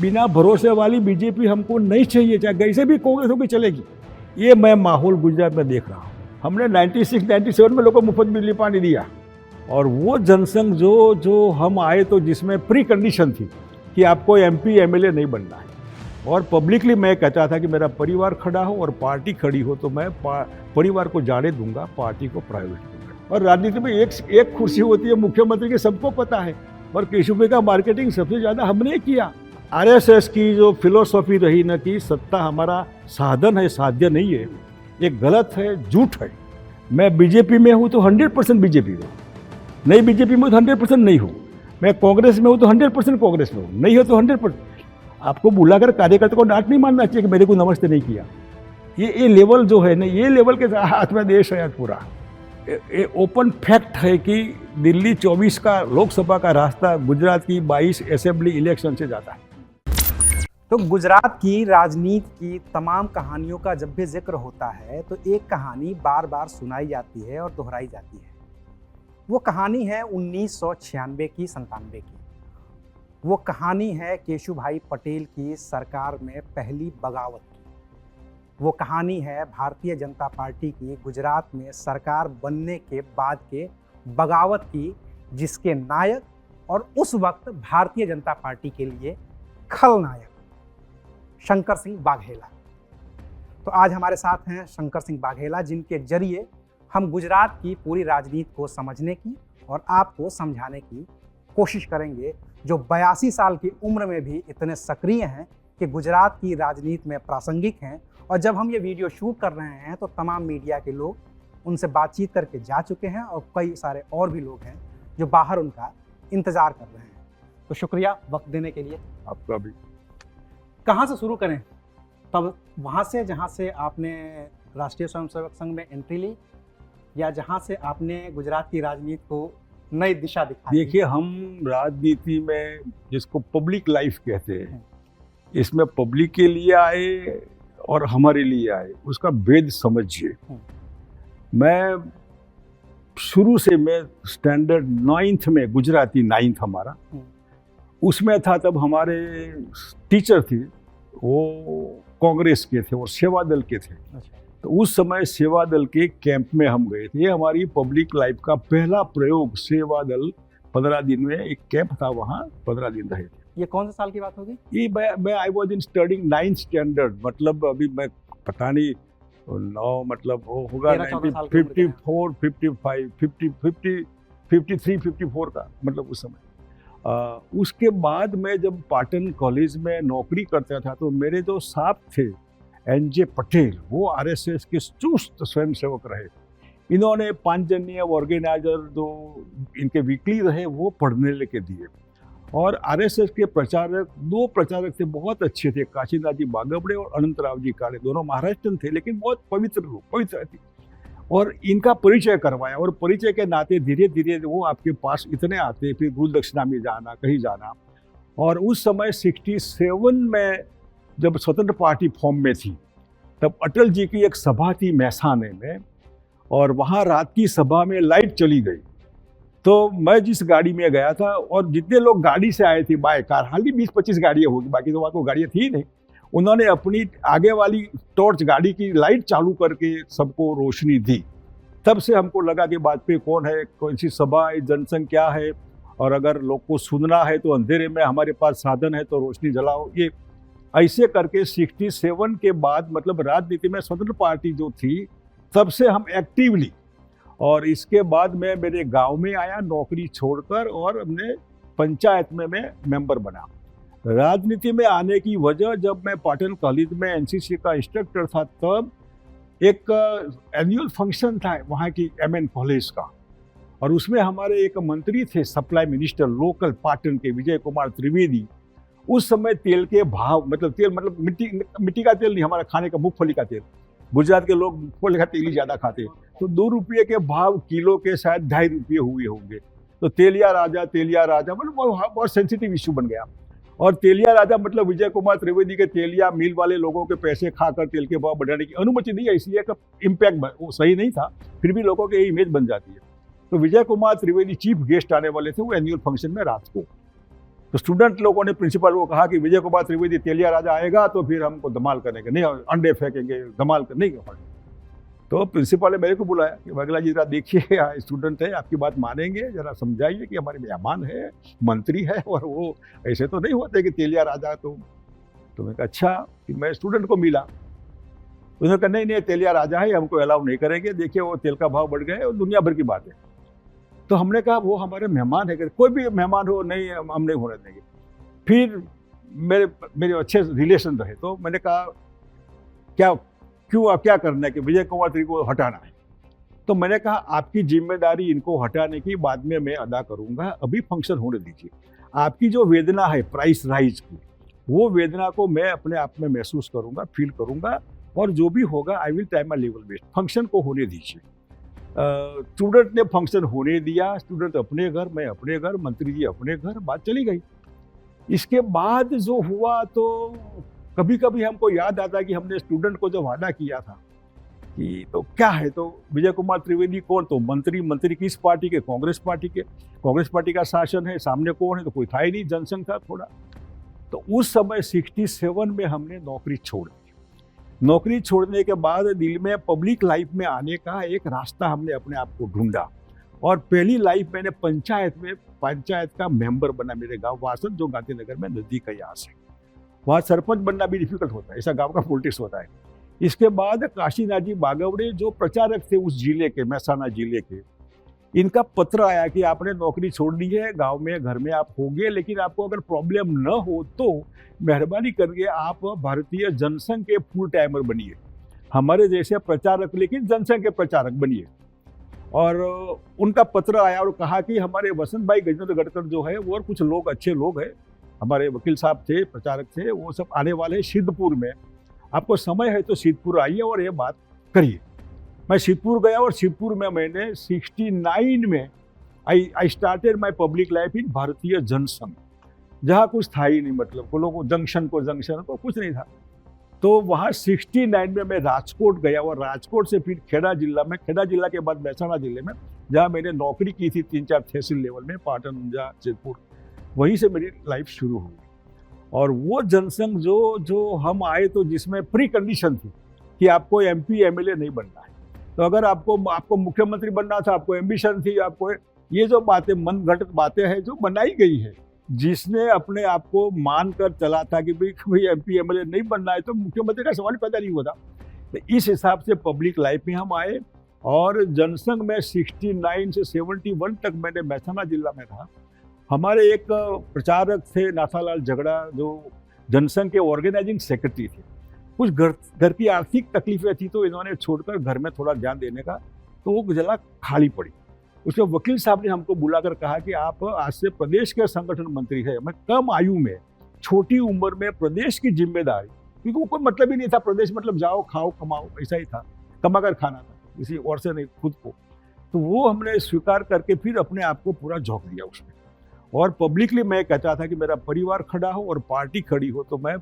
बिना भरोसे वाली बीजेपी हमको नहीं चाहिए, चाहे कैसे भी कांग्रेस होगी चलेगी। ये मैं माहौल गुजरात में देख रहा हूँ। हमने 96-97 में लोगों को मुफ्त बिजली पानी दिया, और वो जनसंघ जो हम आए तो जिसमें प्री कंडीशन थी कि आपको एमपी एमएलए नहीं बनना है, और पब्लिकली मैं कहता था कि मेरा परिवार खड़ा हो और पार्टी खड़ी हो तो मैं परिवार को जाने दूंगा, पार्टी को प्राइवेट दूंगा। और राजनीति में एक कुर्सी होती है मुख्यमंत्री की, सबको पता है, और केशव का मार्केटिंग सबसे ज़्यादा हमने किया। आरएसएस की जो फिलोसॉफी रही न कि सत्ता हमारा साधन है, साध्य नहीं है, ये गलत है, झूठ है। मैं बीजेपी में हूँ तो 100% बीजेपी में, नहीं बीजेपी में तो 100% नहीं हूँ। मैं कांग्रेस में हूँ तो 100% कांग्रेस में हूँ, नहीं हो तो 100%। आपको बुलाकर कार्यकर्ता को डांट नहीं मानना चाहिए कि मेरे को नमस्ते नहीं किया। ये लेवल जो है ना, ये लेवल के हाथ में देश है आज पूरा। ये ओपन फैक्ट है कि दिल्ली 24 का लोकसभा का रास्ता गुजरात की 22 असेंबली इलेक्शन से जाता है। तो गुजरात की राजनीति की तमाम कहानियों का जब भी जिक्र होता है तो एक कहानी बार बार सुनाई जाती है और दोहराई जाती है। वो कहानी है 1996 की, 97 की। वो कहानी है केशुभाई पटेल की सरकार में पहली बगावत की। वो कहानी है भारतीय जनता पार्टी की गुजरात में सरकार बनने के बाद के बगावत की, जिसके नायक और उस वक्त भारतीय जनता पार्टी के लिए खलनायक शंकर सिंह वाघेला। तो आज हमारे साथ हैं शंकर सिंह वाघेला, जिनके जरिए हम गुजरात की पूरी राजनीति को समझने की और आपको समझाने की कोशिश करेंगे, जो 82 साल की उम्र में भी इतने सक्रिय हैं कि गुजरात की राजनीति में प्रासंगिक हैं। और जब हम ये वीडियो शूट कर रहे हैं तो तमाम मीडिया के लोग उनसे बातचीत करके जा चुके हैं, और कई सारे और भी लोग हैं जो बाहर उनका इंतज़ार कर रहे हैं। तो शुक्रिया वक्त देने के लिए। आपका भी। कहाँ से शुरू करें? तब वहाँ से जहाँ से आपने राष्ट्रीय स्वयंसेवक संघ में एंट्री ली, या जहाँ से आपने गुजरात की राजनीति को नई दिशा दिखाई? देखिए, हम राजनीति में जिसको पब्लिक लाइफ कहते हैं, इसमें पब्लिक के लिए आए और हमारे लिए आए, उसका भेद समझिए। मैं शुरू से मैं स्टैंडर्ड 9th में, गुजराती 9th हमारा, उसमें था। तब हमारे टीचर थे वो कांग्रेस के थे और सेवा दल के थे। तो उस समय सेवा दल के कैंप में हम गए थे। ये हमारी पब्लिक लाइफ का पहला प्रयोग। सेवा दल 15 दिन में एक कैंप था, वहाँ 15 दिन रहे थे। ये कौन से साल की बात होगी? ये मैं I was in studying 9th standard, मतलब अभी मैं पता नहीं 9, मतलब वो होगा 1954, 55, 53, 54 का, मतलब उस समय। उसके बाद मैं जब पाटन कॉलेज में नौकरी करता था तो मेरे जो साहब थे NJ पटेल, वो आरएसएस के चुस्त स्वयंसेवक रहे। इन्होंने पांचजन्य ऑर्गेनाइजर जो इनके वीकली रहे वो पढ़ने लेके दिए। और आरएसएस के प्रचारक, 2 प्रचारक थे, बहुत अच्छे थे, काशीनाथ जी बागबड़े और अनंतराव जी काले, दोनों महाराष्ट्रन थे लेकिन बहुत पवित्र लोग, पवित्र थे। और इनका परिचय करवाया, और परिचय के नाते धीरे धीरे वो आपके पास इतने आते, फिर गुरु दक्षिणा में जाना, कहीं जाना। और उस समय 67 में जब स्वतंत्र पार्टी फॉर्म में थी, तब अटल जी की एक सभा थी मैसाने में, और वहाँ रात की सभा में लाइट चली गई। तो मैं जिस गाड़ी में गया था, और जितने लोग गाड़ी से आए थे बाय कार, हार्डली 20-25 गाड़ियाँ होगी, बाकी तो वहाँ को गाड़ियाँ थी नहीं, उन्होंने अपनी आगे वाली टॉर्च गाड़ी की लाइट चालू करके सबको रोशनी दी। तब से हमको लगा कि बात पे कौन है, कौन सी सभा है, जनसंघ क्या है, और अगर लोग को सुनना है तो अंधेरे में हमारे पास साधन है तो रोशनी जलाओ। ये ऐसे करके 67 के बाद, मतलब राजनीति में स्वतंत्र पार्टी जो थी, तब से हम एक्टिवली। और इसके बाद मैं मेरे गांव में आया नौकरी छोड़कर, और हमने पंचायत में मैं मेंबर बना। राजनीति में आने की वजह, जब मैं पाटन कॉलेज में एनसीसी का इंस्ट्रक्टर था, तब एक एनुअल फंक्शन था वहाँ की MN कॉलेज का, और उसमें हमारे एक मंत्री थे, सप्लाई मिनिस्टर लोकल पाटन के, विजय कुमार त्रिवेदी। उस समय तेल के भाव, मतलब तेल मतलब मिट्टी का तेल नहीं, हमारा खाने का मूंगफली का तेल, गुजरात के लोग मूंगफली का तेल ही ज़्यादा खाते, तो 2 रुपये के भाव किलो के शायद 2.5 रुपये हुए होंगे। तो तेलिया राजा मतलब बहुत सेंसिटिव इशू बन गया। और तेलिया राजा मतलब विजय कुमार त्रिवेदी के तेलिया मिल वाले लोगों के पैसे खाकर तेल के भाव बढ़ाने की अनुमति नहीं है, इसलिए का इम्पैक्ट वो सही नहीं था, फिर भी लोगों की इमेज बन जाती है। तो विजय कुमार त्रिवेदी चीफ गेस्ट आने वाले थे वो एनुअल फंक्शन में रात को। तो स्टूडेंट लोगों ने प्रिंसिपल को कहा कि विजय कुमार त्रिवेदी तेलिया राजा आएगा तो फिर हमको धमाल करेंगे, नहीं अंडे फेंकेंगे, धमाल कर नहीं कर। तो प्रिंसिपल ने मेरे को बुलाया कि वाघेला जी जरा देखिए, स्टूडेंट है, आपकी बात मानेंगे, जरा समझाइए कि हमारे मेहमान है, मंत्री है, और वो ऐसे तो नहीं होते कि तेलिया राजा। तो मैंने कहा अच्छा, कि मैं स्टूडेंट को मिला, उन्होंने कहा नहीं तेलिया राजा है, हमको अलाउ नहीं करेंगे, देखिए वो तेल का भाव बढ़ गए और दुनिया भर की बात है। तो हमने कहा वो हमारे मेहमान है, कोई भी मेहमान हो, नहीं हम नहीं होने देंगे। फिर मेरे अच्छे रिलेशन रहे, तो मैंने कहा क्या करना है कि विजय कुमार त्रिवेदी को हटाना है। तो मैंने कहा आपकी जिम्मेदारी इनको हटाने की बाद में मैं अदा करूंगा, अभी फंक्शन होने दीजिए। आपकी जो वेदना है प्राइस राइज की, वो वेदना को मैं अपने आप में महसूस करूंगा, फील करूंगा, और जो भी होगा I will try my level best, function को होने दीजिए। स्टूडेंट ने फंक्शन होने दिया, स्टूडेंट अपने घर, मैं अपने घर, मंत्री जी अपने घर, बात चली गई। इसके बाद जो हुआ तो कभी कभी हमको याद आता है कि हमने स्टूडेंट को जो वादा किया था कि तो क्या है, तो विजय कुमार त्रिवेदी कौन, तो मंत्री किस पार्टी के, कांग्रेस पार्टी का शासन है, सामने कौन है, तो कोई था ही नहीं, जनसंघ था थोड़ा। तो उस समय 67 में हमने नौकरी छोड़ दी। नौकरी छोड़ने के बाद दिल में पब्लिक लाइफ में आने का एक रास्ता हमने अपने आप को ढूंढा, और पहली लाइफ मैंने पंचायत का मेंबर बना, मेरे गांव वासद, जो गांधीनगर में नजदीक है यहाँ से। वहाँ सरपंच बनना भी डिफिकल्ट होता है, ऐसा गांव का पॉलिटिक्स होता है। इसके बाद काशीनाथ बागवड़े जो प्रचारक थे उस जिले के, महसाना जिले के, इनका पत्र आया कि आपने नौकरी छोड़ दी है, गांव में घर में आप होंगे, लेकिन आपको अगर प्रॉब्लम न हो तो मेहरबानी करके आप भारतीय जनसंघ के फुल टाइमर बनिए, हमारे जैसे प्रचारक लेकिन जनसंघ के प्रचारक बनिए। और उनका पत्र आया और कहा कि हमारे वसंत भाई गजेंद्र गढ़कर जो है वो और कुछ लोग अच्छे लोग हैं, हमारे वकील साहब थे, प्रचारक थे, वो सब आने वाले हैं सिद्धपुर में, आपको समय है तो सिद्धपुर आइए और ये बात करिए। मैं सिद्धपुर गया और सिद्धपुर में मैंने 69 में I started my public life in भारतीय जनसंघ, जहाँ कुछ था ही नहीं, मतलब लोगों जंक्शन को कुछ नहीं था। तो वहाँ 69 में मैं राजकोट गया, और राजकोट से फिर खेड़ा जिला के बाद महसाना जिले में, जहाँ मैंने नौकरी की थी 3-4 तहसील लेवल में, पाटन, ऊंझा, जयपुर, वहीं से मेरी लाइफ शुरू हुई। और वो जनसंघ जो हम आए तो जिसमें प्री कंडीशन थी कि आपको MP MLA नहीं बनना है, तो अगर आपको मुख्यमंत्री बनना था, आपको एम्बिशन थी, आपको ये जो बातें मन घटक बातें हैं जो बनाई गई है, जिसने अपने आप को मान कर चला था कि भाई MP MLA नहीं बनना है तो मुख्यमंत्री का सवाल पैदा नहीं होता। तो इस हिसाब से पब्लिक लाइफ में हम आए, और जनसंघ में 69 से 71 तक मैंने महसाना जिला में रहा। हमारे एक प्रचारक थे नाथालाल झगड़ा, जो जनसंघ के ऑर्गेनाइजिंग सेक्रेटरी थे। कुछ घर की आर्थिक तकलीफें थी तो इन्होंने छोड़कर घर में थोड़ा ध्यान देने का, तो वो जगह खाली पड़ी। उसके वकील साहब ने हमको बुलाकर कहा कि आप आज से प्रदेश के संगठन मंत्री है। मैं कम आयु में, छोटी उम्र में प्रदेश की जिम्मेदारी, क्योंकि वो कोई मतलब ही नहीं था, प्रदेश मतलब जाओ खाओ कमाओ, ऐसा ही था, कमा कर खाना था, किसी और से नहीं, खुद को। तो वो हमने स्वीकार करके फिर अपने आप को पूरा झोंक दिया उसमें। और पब्लिकली मैं कहता था कि मेरा परिवार खड़ा हो और पार्टी खड़ी हो तो मैं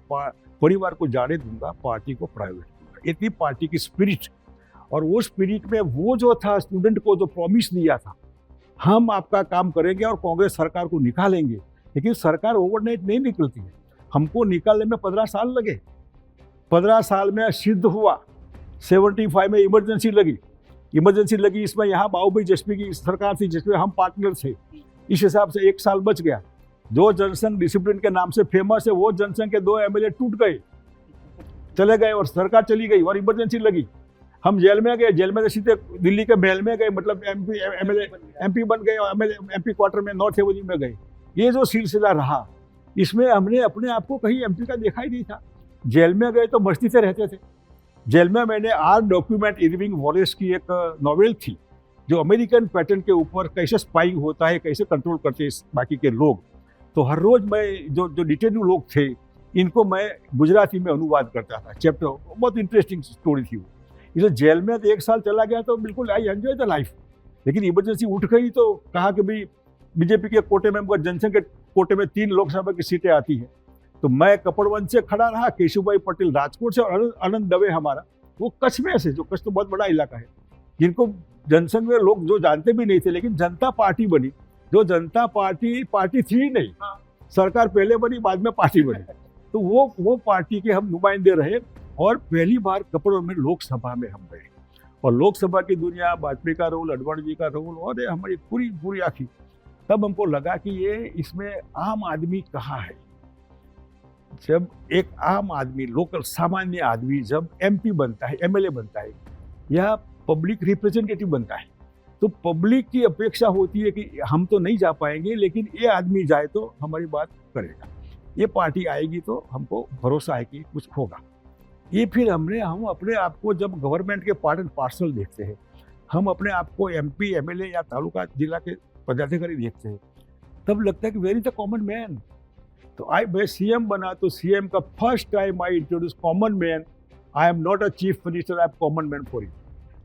परिवार को जाने दूंगा, पार्टी को प्राइवेट दूंगा। इतनी पार्टी की स्पिरिट, और वो स्पिरिट में वो जो था, स्टूडेंट को जो प्रॉमिस दिया था, हम आपका काम करेंगे और कांग्रेस सरकार को निकालेंगे, लेकिन सरकार ओवरनाइट नहीं निकलती है, हमको निकालने में 15 साल लगे। 15 साल में सिद्ध हुआ। 75 में इमरजेंसी लगी, इसमें यहाँ बाबूभाई जसपी की सरकार थी जिसमें हम पार्टनर थे, इस हिसाब से 1 साल बच गया। जो जनसंघ डिसिप्लिन के नाम से फेमस है, वो जनसंघ के 2 MLA टूट गए, चले गए, और सरकार चली गई, और इमरजेंसी लगी। हम जेल में गए, जेल में से सीधे दिल्ली के महल में गए, मतलब MP बन गए, और MP क्वार्टर में नॉर्थ एवेन्यू में गए। ये जो सिलसिला रहा, इसमें हमने अपने आप को कहीं MP का देखा ही नहीं था। जेल में गए तो मस्ती से रहते थे। जेल में मैंने डॉक्यूमेंट इरविंग वॉलेस की एक नॉवेल थी, जो अमेरिकन पैटर्न के ऊपर कैसे स्पाइंग होता है, कैसे कंट्रोल करते हैं बाकी के लोग। तो हर रोज मैं जो डिटेन्यू लोग थे, इनको मैं गुजराती में अनुवाद करता था, चैप्टर। बहुत इंटरेस्टिंग स्टोरी थी वो। इसलिए जेल में 1 साल चला गया तो बिल्कुल आई एंजॉय द लाइफ। लेकिन इमरजेंसी उठ गई तो कहा कि भाई बीजेपी के कोटे में, जनसंघ के कोटे में 3 लोकसभा की सीटें आती हैं। तो मैं कपड़वंश से खड़ा रहा, केशुभाई पटेल राजकोट से, और आनंद दवे हमारा वो कच्छ में से, जो कच्छ तो बहुत बड़ा इलाका है, जिनको जनसंघ में लोग जो जानते भी नहीं थे, लेकिन जनता पार्टी बनी। जो जनता पार्टी थी ही नहीं, सरकार पहले बनी, बाद में पार्टी बनी। तो वो पार्टी के हम नुमाइंदे रहे और पहली बार कपड़ों में लोकसभा में हम गए। और लोकसभा की दुनिया, वाजपेयी का रोल, अडवाणी जी का रोल और हमारी पूरी आखी, तब हमको लगा कि ये इसमें आम आदमी कहाँ है। जब एक आम आदमी, लोकल सामान्य आदमी जब एमपी बनता है, एमएलए बनता है या पब्लिक रिप्रेजेंटेटिव बनता है, तो पब्लिक की अपेक्षा होती है कि हम तो नहीं जा पाएंगे, लेकिन ये आदमी जाए तो हमारी बात करेगा, ये पार्टी आएगी तो हमको भरोसा है कि कुछ होगा। ये फिर हम अपने आप को जब गवर्नमेंट के पार्ट एंड पार्सल देखते हैं, हम अपने आप को एमपी, एमएलए या तालुका जिला के पदाधिकारी देखते हैं, तब लगता है कि where is the common man. तो मैं सीएम बना तो सीएम का first time I introduce common man. I am not a chief minister, I am common man for you.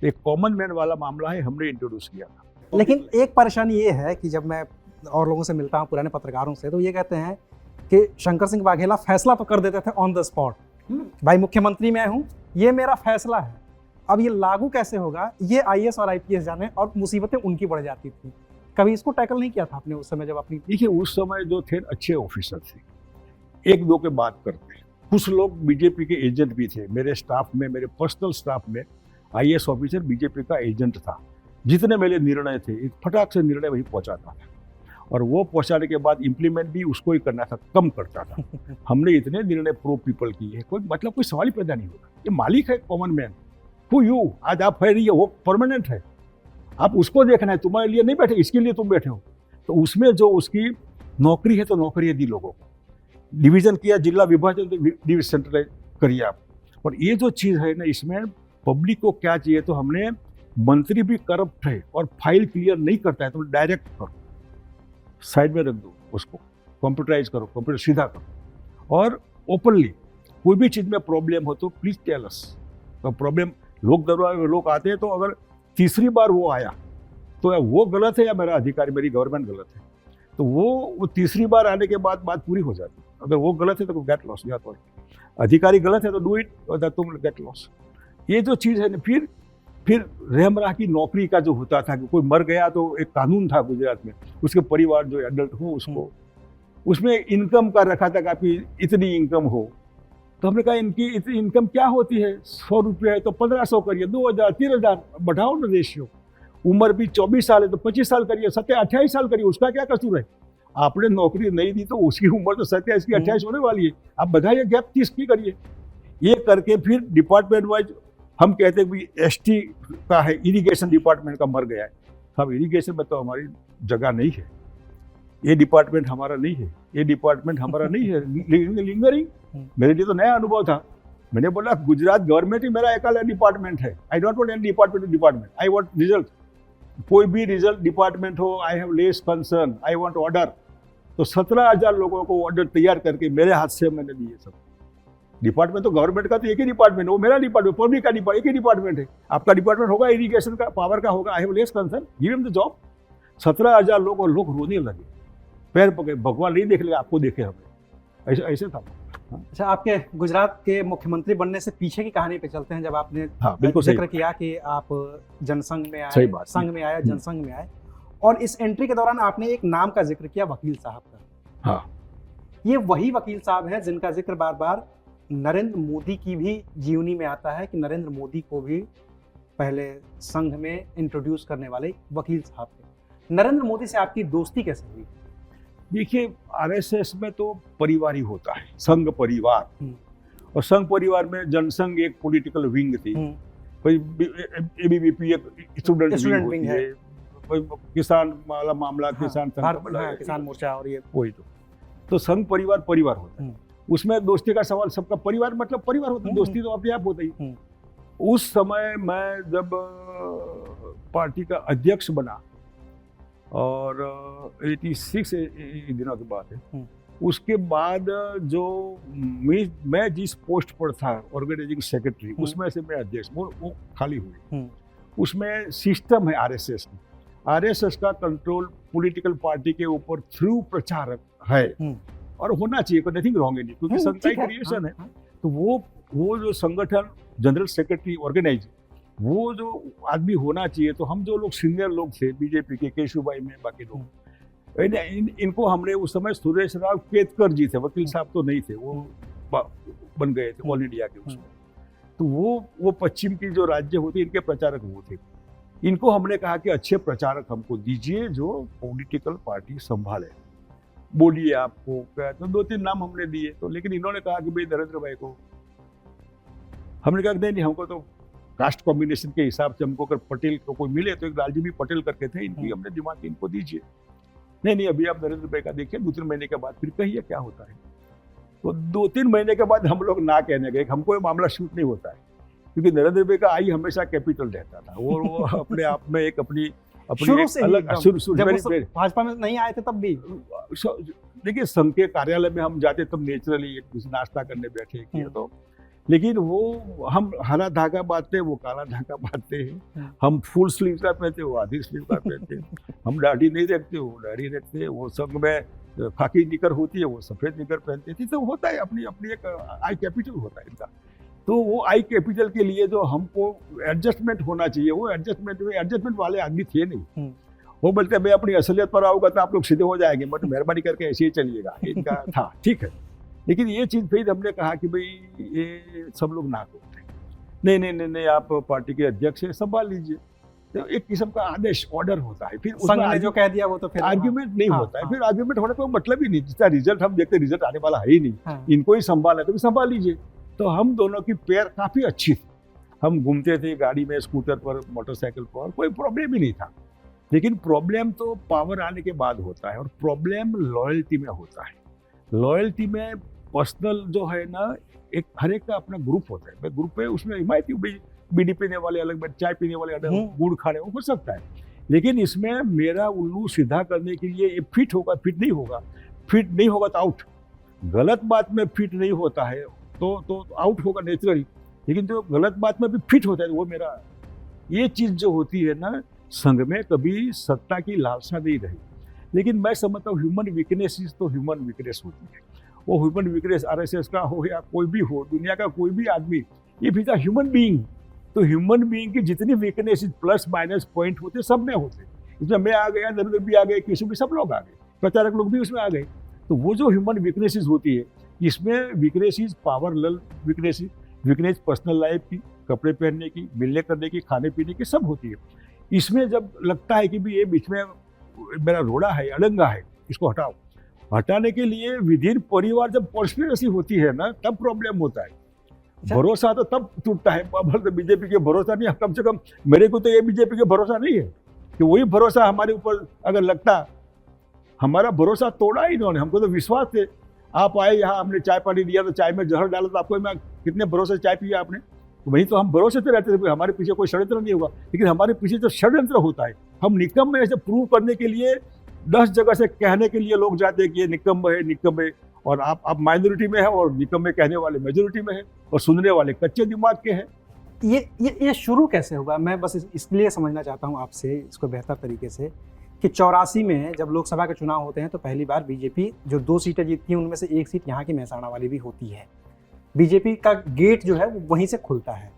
एक कॉमन मैन वाला मामला है, हमने इंट्रोड्यूस किया था। लेकिन एक परेशानी ये है कि जब मैं और लोगों से मिलता हूँ, पुराने पत्रकारों से, तो ये कहते हैं कि शंकर सिंह वाघेला फैसला तो कर देते थे ऑन द स्पॉट, भाई मुख्यमंत्री मैं हूँ, ये मेरा फैसला है, अब ये लागू कैसे होगा ये आईएएस और आईपीएस जाने, और मुसीबतें उनकी बढ़ जाती थी। कभी इसको टैकल नहीं किया था आपने उस समय जब अपनी? देखिए, उस समय जो थे अच्छे ऑफिसर थे, एक दो के बात करते, कुछ लोग बीजेपी के एजेंट भी थे। मेरे स्टाफ में, मेरे पर्सनल स्टाफ में आईएएस ऑफिसर बीजेपी का एजेंट था। जितने मेरे निर्णय थे फटाक से निर्णय वही पहुंचाता था, और वो पहुंचाने के बाद इम्प्लीमेंट भी उसको ही करना था, कम करता था। हमने इतने निर्णय प्रो पीपल किए हैं, कोई सवाल ही पैदा नहीं होगा। ये मालिक है कॉमन मैन, हु यू, आज आप है रही है, वो परमानेंट है, आप उसको देखना है, तुम्हारे लिए नहीं बैठे, इसके लिए तुम बैठे हो। तो उसमें जो उसकी नौकरी है, तो नौकरी दी लोगों को, डिवीजन किया, जिला विभाजन, डिवीजन सेंट्रलाइज करिए आप। और ये जो चीज़ है ना, इसमें पब्लिक को क्या चाहिए, तो हमने, मंत्री भी करप्ट है और फाइल क्लियर नहीं करता है तो डायरेक्ट करो, साइड में रख दो उसको, कंप्यूटराइज करो, कंप्यूटर सीधा करो, और ओपनली कोई भी चीज़ में प्रॉब्लम हो तो प्लीज टेल अस। तो प्रॉब्लम, लोक दरबार में लोग आते हैं, तो अगर तीसरी बार वो आया तो या वो गलत है या मेरा अधिकारी, मेरी गवर्नमेंट गलत है, तो वो तीसरी बार आने के बाद बात पूरी हो जाती है। अगर वो गलत है तो गेट लॉस, या तो अधिकारी गलत है तो डू इट, और तुम गेट लॉस। ये जो चीज़ है ना, फिर रहमराह की नौकरी का जो होता था कि कोई मर गया तो एक कानून था गुजरात में, उसके परिवार जो एडल्ट हो उसको, उसमें इनकम का रखा था कि आपकी इतनी इनकम हो। तो हमने कहा इनकी इतनी इनकम क्या होती है, 100 रुपये है तो 1500 करिए, 2000, 3000 बढ़ाओ ना रेशियो। उम्र भी 24 साल है तो 25 साल करिए, 27-28 साल करिए, उसका क्या कसूर है। आपने नौकरी नहीं दी तो उसकी उम्र तो 27 की 28 होने वाली है, आप बढ़ाइए, गैप 30 की करिए। ये करके फिर डिपार्टमेंट वाइज हम कहते हैं कि एसटी का है, इरिगेशन डिपार्टमेंट का मर गया है, अब इरिगेशन में तो हमारी जगह नहीं है, ये डिपार्टमेंट हमारा नहीं है, ये डिपार्टमेंट हमारा नहीं है, लिंगरिंग। मेरे लिए तो नया अनुभव था। मैंने बोला गुजरात गवर्नमेंट ही मेरा अकेला डिपार्टमेंट है, I don't want any department to department, I want result. कोई भी रिजल्ट डिपार्टमेंट हो, I have less concern, I want order. तो 17,000 लोगों को ऑर्डर तैयार करके मेरे हाथ से मैंने दिए सब। डिपार्टमेंट तो गवर्नमेंट का तो एक ही डिपार्टमेंट है, वो मेरा डिपार्टमेंट, पब्लिक का एक ही डिपार्टमेंट है। आपका डिपार्टमेंट होगा इरिगेशन का, पावर का होगा, आई have less concern, give him the job. 17,000 लोग, और लोग रोने लगे, पैर पकड़े, भगवान नहीं देख लेगा, आपको देखे हमें, ऐसे था। अच्छा, आपके गुजरात के मुख्यमंत्री बनने से पीछे की कहानी पे चलते हैं। जब आपने बिल्कुल जिक्र किया कि आप जनसंघ में आए, संघ में आए, जनसंघ में आए, और इस एंट्री के दौरान आपने एक नाम का जिक्र किया, वकील साहब का। हाँ, ये वही वकील साहब हैं जिनका जिक्र बार बार नरेंद्र मोदी की भी जीवनी में आता है, कि नरेंद्र मोदी को भी पहले संघ में इंट्रोड्यूस करने वाले वकील साहब थे। नरेंद्र मोदी से आपकी दोस्ती कैसे हुई? देखिए, आरएसएस में तो परिवार ही होता है, संघ परिवार, और संघ परिवार में जनसंघ एक पॉलिटिकल विंग थी, कोई एबीवीपी एक स्टूडेंट विंग है, कोई किसान वाला मामला, किसान मोर्चा, और ये वही तो संघ परिवार होता है। उसमें दोस्ती का सवाल, सबका परिवार मतलब परिवार होता है, दोस्ती तो अपने आप होता ही। उस समय मैं जब पार्टी का अध्यक्ष बना, और 86 दिनों की बात है, उसके बाद जो मैं जिस पोस्ट पर था, ऑर्गेनाइजिंग सेक्रेटरी, उसमें से मैं अध्यक्ष, वो खाली हुई। उसमें सिस्टम है आरएसएस का कंट्रोल पॉलिटिकल पार्टी के ऊपर थ्रू प्रचारक है, और होना चाहिए, नथिंग रॉन्ग इन इट, क्योंकि संघ का क्रिएशन है। तो वो जो संगठन, जनरल सेक्रेटरी, ऑर्गेनाइज, वो जो आदमी होना चाहिए। तो हम जो लोग सीनियर लोग थे बीजेपी के, केशुभाई में, बाकी लोग, इनको हमने उस समय सुरेश राव केतकर जी थे, वकील साहब तो नहीं थे, वो बन गए थे ऑल इंडिया के उसमें। तो वो पश्चिम की जो राज्य होती इनके प्रचारक वो थे। इनको हमने कहा कि अच्छे प्रचारक हमको दीजिए जो पॉलिटिकल पार्टी संभाले, बोलिए आपको क्या। तो 2-3 नाम हमने दिए, तो लेकिन इन्होंने कहा कि भाई नरेंद्र भाई को। हमने कहा नहीं, हमको तो कास्ट कॉम्बिनेशन के हिसाब से हमको अगर पटेल को कोई मिले तो एक लालजी भी पटेल करके थे, इनकी हमने दिमाग की इनको दीजिए। नहीं अभी आप नरेंद्र भाई का देखिए, 2-3 महीने के बाद फिर कहिए क्या होता है। तो 2-3 महीने के बाद हम लोग ना कहने गए, हमको ये मामला शूट नहीं होता है, क्योंकि नरेंद्र भाई का आई हमेशा कैपिटल रहता था। वो अपने आप में एक अपनी अलग शुरू भाजपा में नहीं आए थे तब भी। देखिए संघ के कार्यालय में हम जाते तब नेचुरली एक नाश्ता करने बैठे किए, तो लेकिन वो हम हरा धागा बांधते, वो काला धागा बांधते हैं। हम फुल स्लीव का पहनते, वो आधी स्लीव का पहनते। हम दाढ़ी नहीं रखते, वो दाढ़ी रखते। वो संघ में खाकी निकर होती है, वो सफेद निकर पहनते थे। तो होता है अपनी अपनी एक आई कैपिटल होता है इनका। तो वो आई कैपिटल के लिए जो हमको एडजस्टमेंट होना चाहिए, वो एडजस्टमेंट वाले आदमी थे नहीं। वो बोलते मैं अपनी असलियत पर आऊँगा तो आप लोग सीधे हो जाएंगे, बट मेहरबानी करके ऐसे ही चलिएगा। इनका था ठीक है, लेकिन ये चीज़ फिर हमने कहा कि भाई ये सब लोग ना करते। नहीं, आप पार्टी के अध्यक्ष हैं, संभाल लीजिए। तो एक किस्म का आदेश ऑर्डर होता है, फिर संघ ने जो कह दिया वो तो फिर आर्ग्यूमेंट नहीं होता है। फिर आर्ग्यूमेंट होने का मतलब ही नहीं, जिसका रिजल्ट हम देखते रिजल्ट आने वाला है ही नहीं। इनको ही संभालना है तो संभाल लीजिए। तो हम दोनों की पेयर काफ़ी अच्छी थी, हम घूमते थे गाड़ी में, स्कूटर पर, मोटरसाइकिल पर, कोई प्रॉब्लम ही नहीं था। लेकिन प्रॉब्लम तो पावर आने के बाद होता है, और प्रॉब्लम लॉयल्टी में होता है। लॉयल्टी में पर्सनल जो है ना, एक हर एक का अपना ग्रुप होता है। मैं ग्रुप है, उसमें हिमायती बीड़ी पीने वाले अलग, चाय पीने वाले अलग, गुड़ खाने वो हो सकता है। लेकिन इसमें मेरा उल्लू सीधा करने के लिए ये फिट होगा, फिट नहीं होगा तो आउट। गलत बात में फिट नहीं होता है तो आउट होगा नेचुरली। लेकिन जो गलत बात में भी फिट होता है वो मेरा, ये चीज़ जो होती है ना, संघ में कभी सत्ता की लालसा नहीं रही। लेकिन मैं समझता हूँ ह्यूमन वीकनेस तो ह्यूमन वीकनेस होती है। वो ह्यूमन वीकनेस आरएसएस का हो या कोई भी हो, दुनिया का कोई भी आदमी, ये भी था ह्यूमन बीइंग। तो ह्यूमन बीइंग की जितनी वीकनेस प्लस माइनस पॉइंट होते सब में होते। इसमें मैं आ गया, नरेंद्र भी आ गए, किसी भी, सब लोग आ गए, प्रचारक लोग भी उसमें आ गए। तो वो जो ह्यूमन वीकनेसेस होती है, इसमें वीकनेसेस पावर लल वीकनेस पर्सनल लाइफ की, कपड़े पहनने की, मिलने करने की, खाने पीने की, सब होती है। इसमें जब लगता है कि भी ये बीच में मेरा रोड़ा है, अड़ंगा है, इसको हटाओ, हटाने के लिए विदिन परिवार जब कॉन्स्पिरेसी होती है ना, तब प्रॉब्लम होता है। भरोसा तो तब टूटता है। अब बीजेपी के भरोसा नहीं, कम से कम मेरे को तो ये बीजेपी के भरोसा नहीं है कि वही भरोसा हमारे ऊपर अगर लगता, हमारा भरोसा तोड़ा ही इन्होंने। हमको तो विश्वास थे, आप आए यहाँ, हमने चाय पानी दिया तो चाय में जहर डाला, तो आपको मैं कितने भरोसे चाय पिया आपने, तो वही तो हम भरोसे पे रहते थे, हमारे पीछे कोई षड्यंत्र नहीं होगा। लेकिन हमारे पीछे जो षड्यंत्र होता है, हम निकम्मे ऐसे प्रूव करने के लिए 10 जगह से कहने के लिए लोग जाते हैं कि ये निकम्मे, और आप माइनॉरिटी में है, और निकम्मे कहने वाले मेजोरिटी में है, और सुनने वाले कच्चे दिमाग के हैं। ये शुरू कैसे हुआ? मैं बस इसलिए समझना चाहता हूँ आपसे इसको बेहतर तरीके से कि 84 में जब लोकसभा के चुनाव होते हैं तो पहली बार बीजेपी जो 2 सीटें जीतती हैं, उनमें से एक सीट यहाँ की महसाणा वाली भी होती है। बीजेपी का गेट जो है वो वहीं से खुलता है।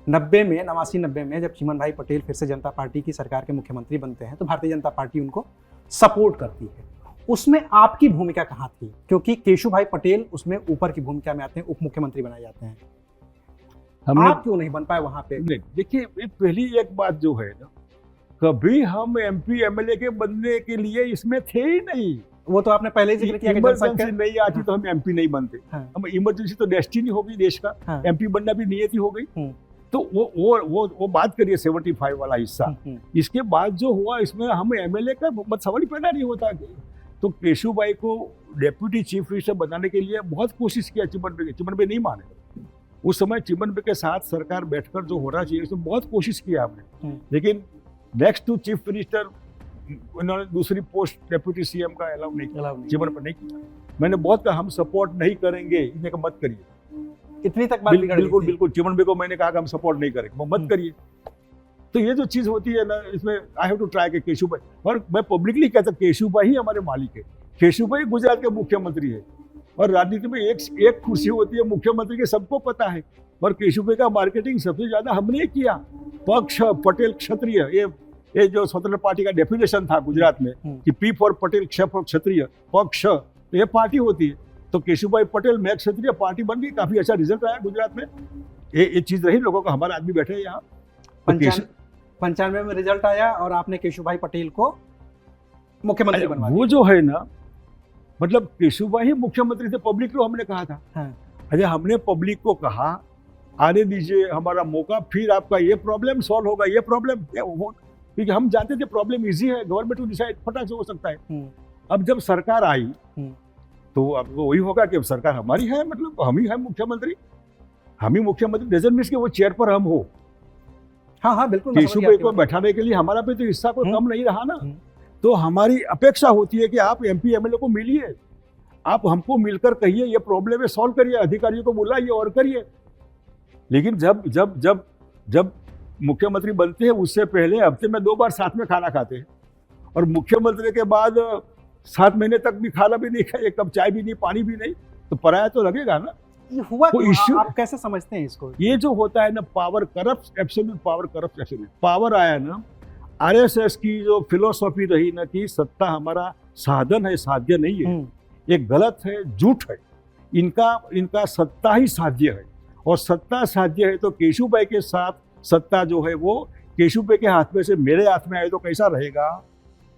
89-90 में जब चिमन भाई पटेल फिर से जनता पार्टी की सरकार के मुख्यमंत्री बनते हैं तो भारतीय जनता पार्टी उनको सपोर्ट करती है। उसमें आपकी भूमिका कहाँ थी? क्योंकि केशु भाई पटेल उसमें ऊपर की भूमिका में आते हैं, उप मुख्यमंत्री बनाए जाते हैं। आप क्यों नहीं बन पाए वहां पे? देखिए, पहली एक बात जो है ना, कभी हम एमपी एमएलए के बनने के लिए इसमें थे ही नहीं। वो तो आपने पहले ही जिक्र किया कि इमरजेंसी नहीं आती तो हम एमपी नहीं बनते। हम इमरजेंसी तो डेस्टिनी हो गई देश का, एमपी बनना भी नियति हो गई। तो वो बात करिए 75 वाला हिस्सा। इसके बाद जो हुआ, इसमें हम एमएलए का मत सवाल ही पैदा नहीं होता। तो केशु भाई को डेप्यूटी चीफ मिनिस्टर बनाने के लिए बहुत कोशिश किया चिमन भाई नहीं माने। उस समय चिमन भाई के साथ सरकार बैठकर जो होना चाहिए उसमें बहुत कोशिश किया हमने, लेकिन नेक्स्ट टू चीफ मिनिस्टर उन्होंने दूसरी पोस्ट डेप्यूटी सीएम का अलाउ नहीं किया, चिमन पर नहीं किया। मैंने बहुत कहा हम सपोर्ट नहीं करेंगे, इन्हें का मत करिए। इतनी तक बात बिल्कुल चिमन भाई को मैंने कहा कि हम सपोर्ट नहीं करेंगे, वो मत करिए। तो ये जो चीज़ होती है ना, इसमें आई हैव टू ट्राई के केशु भाई, और मैं पब्लिकली कहता केशु भाई ही हमारे मालिक है। केशु भाई गुजरात के मुख्यमंत्री है, और राजनीति में एक कुर्सी होती है मुख्यमंत्री के, सबको पता है। और केशु भाई का मार्केटिंग सबसे ज़्यादा हमने किया। पक्ष पटेल क्षत्रिय, ये ये जो स्वतंत्र पार्टी का डेफिनेशन था गुजरात में कि पी फॉर पटेल, क्ष फॉर क्षत्रिय, पक्ष, तो ये पार्टी होती है। तो केशुभाई पटेल मैं क्षत्रिय पार्टी बन गई, काफी अच्छा रिजल्ट आया गुजरात में। ये चीज रही लोगों का, हमारे आदमी बैठे हैं यहाँ। 95 में रिजल्ट आया और आपने केशुभाई पटेल को मुख्यमंत्री बनवा दिया। वो जो है ना, मतलब केशुभाई ही मुख्यमंत्री थे, पब्लिक को हमने कहा था। अरे हमने पब्लिक को कहा आने दीजिए हमारा मौका, फिर आपका ये प्रॉब्लम सॉल्व होगा, ये प्रॉब्लम क्योंकि हम जानते थे प्रॉब्लम इजी है, गवर्नमेंट टू डिसाइड, फटाक से हो सकता है। अब जब सरकार आई तो अब वही होगा कि अब सरकार हमारी है, मतलब हम ही है मुख्यमंत्री। हम ही मुख्यमंत्री डजंट मीन कि वो चेयर पर हम हो। हाँ बिल्कुल। केशुभाई को बैठाने के लिए हमारा भी तो हिस्सा कोई कम नहीं रहा ना। तो हमारी अपेक्षा होती है कि आप MP MLA को मिलिए, आप हमको मिलकर कहिए ये प्रॉब्लम है, सॉल्व करिए, अधिकारियों को बुलाइए और करिए। लेकिन जब जब जब जब मुख्यमंत्री बनते हैं उससे पहले हफ्ते में 2 बार साथ में खाना खाते हैं, और मुख्यमंत्री के बाद 7 महीने तक भी खाना भी नहीं खाए, 1 कप चाय भी नहीं, पानी भी नहीं, तो पराया तो लगेगा ना। हुआ तो इश्यू आप कैसे समझते हैं इसको? ये जो होता है ना, power corrupt, absolute power corrupt, absolute power आया ना। RSS की जो फिलोसॉफी रही ना कि सत्ता हमारा साधन है, साध्य नहीं है, ये गलत है, झूठ है। इनका सत्ता ही साध्य है, और सत्ता साध्य है तो केशुभाई के साथ सत्ता जो है वो केशुभाई के हाथ में से मेरे हाथ में आए तो कैसा रहेगा।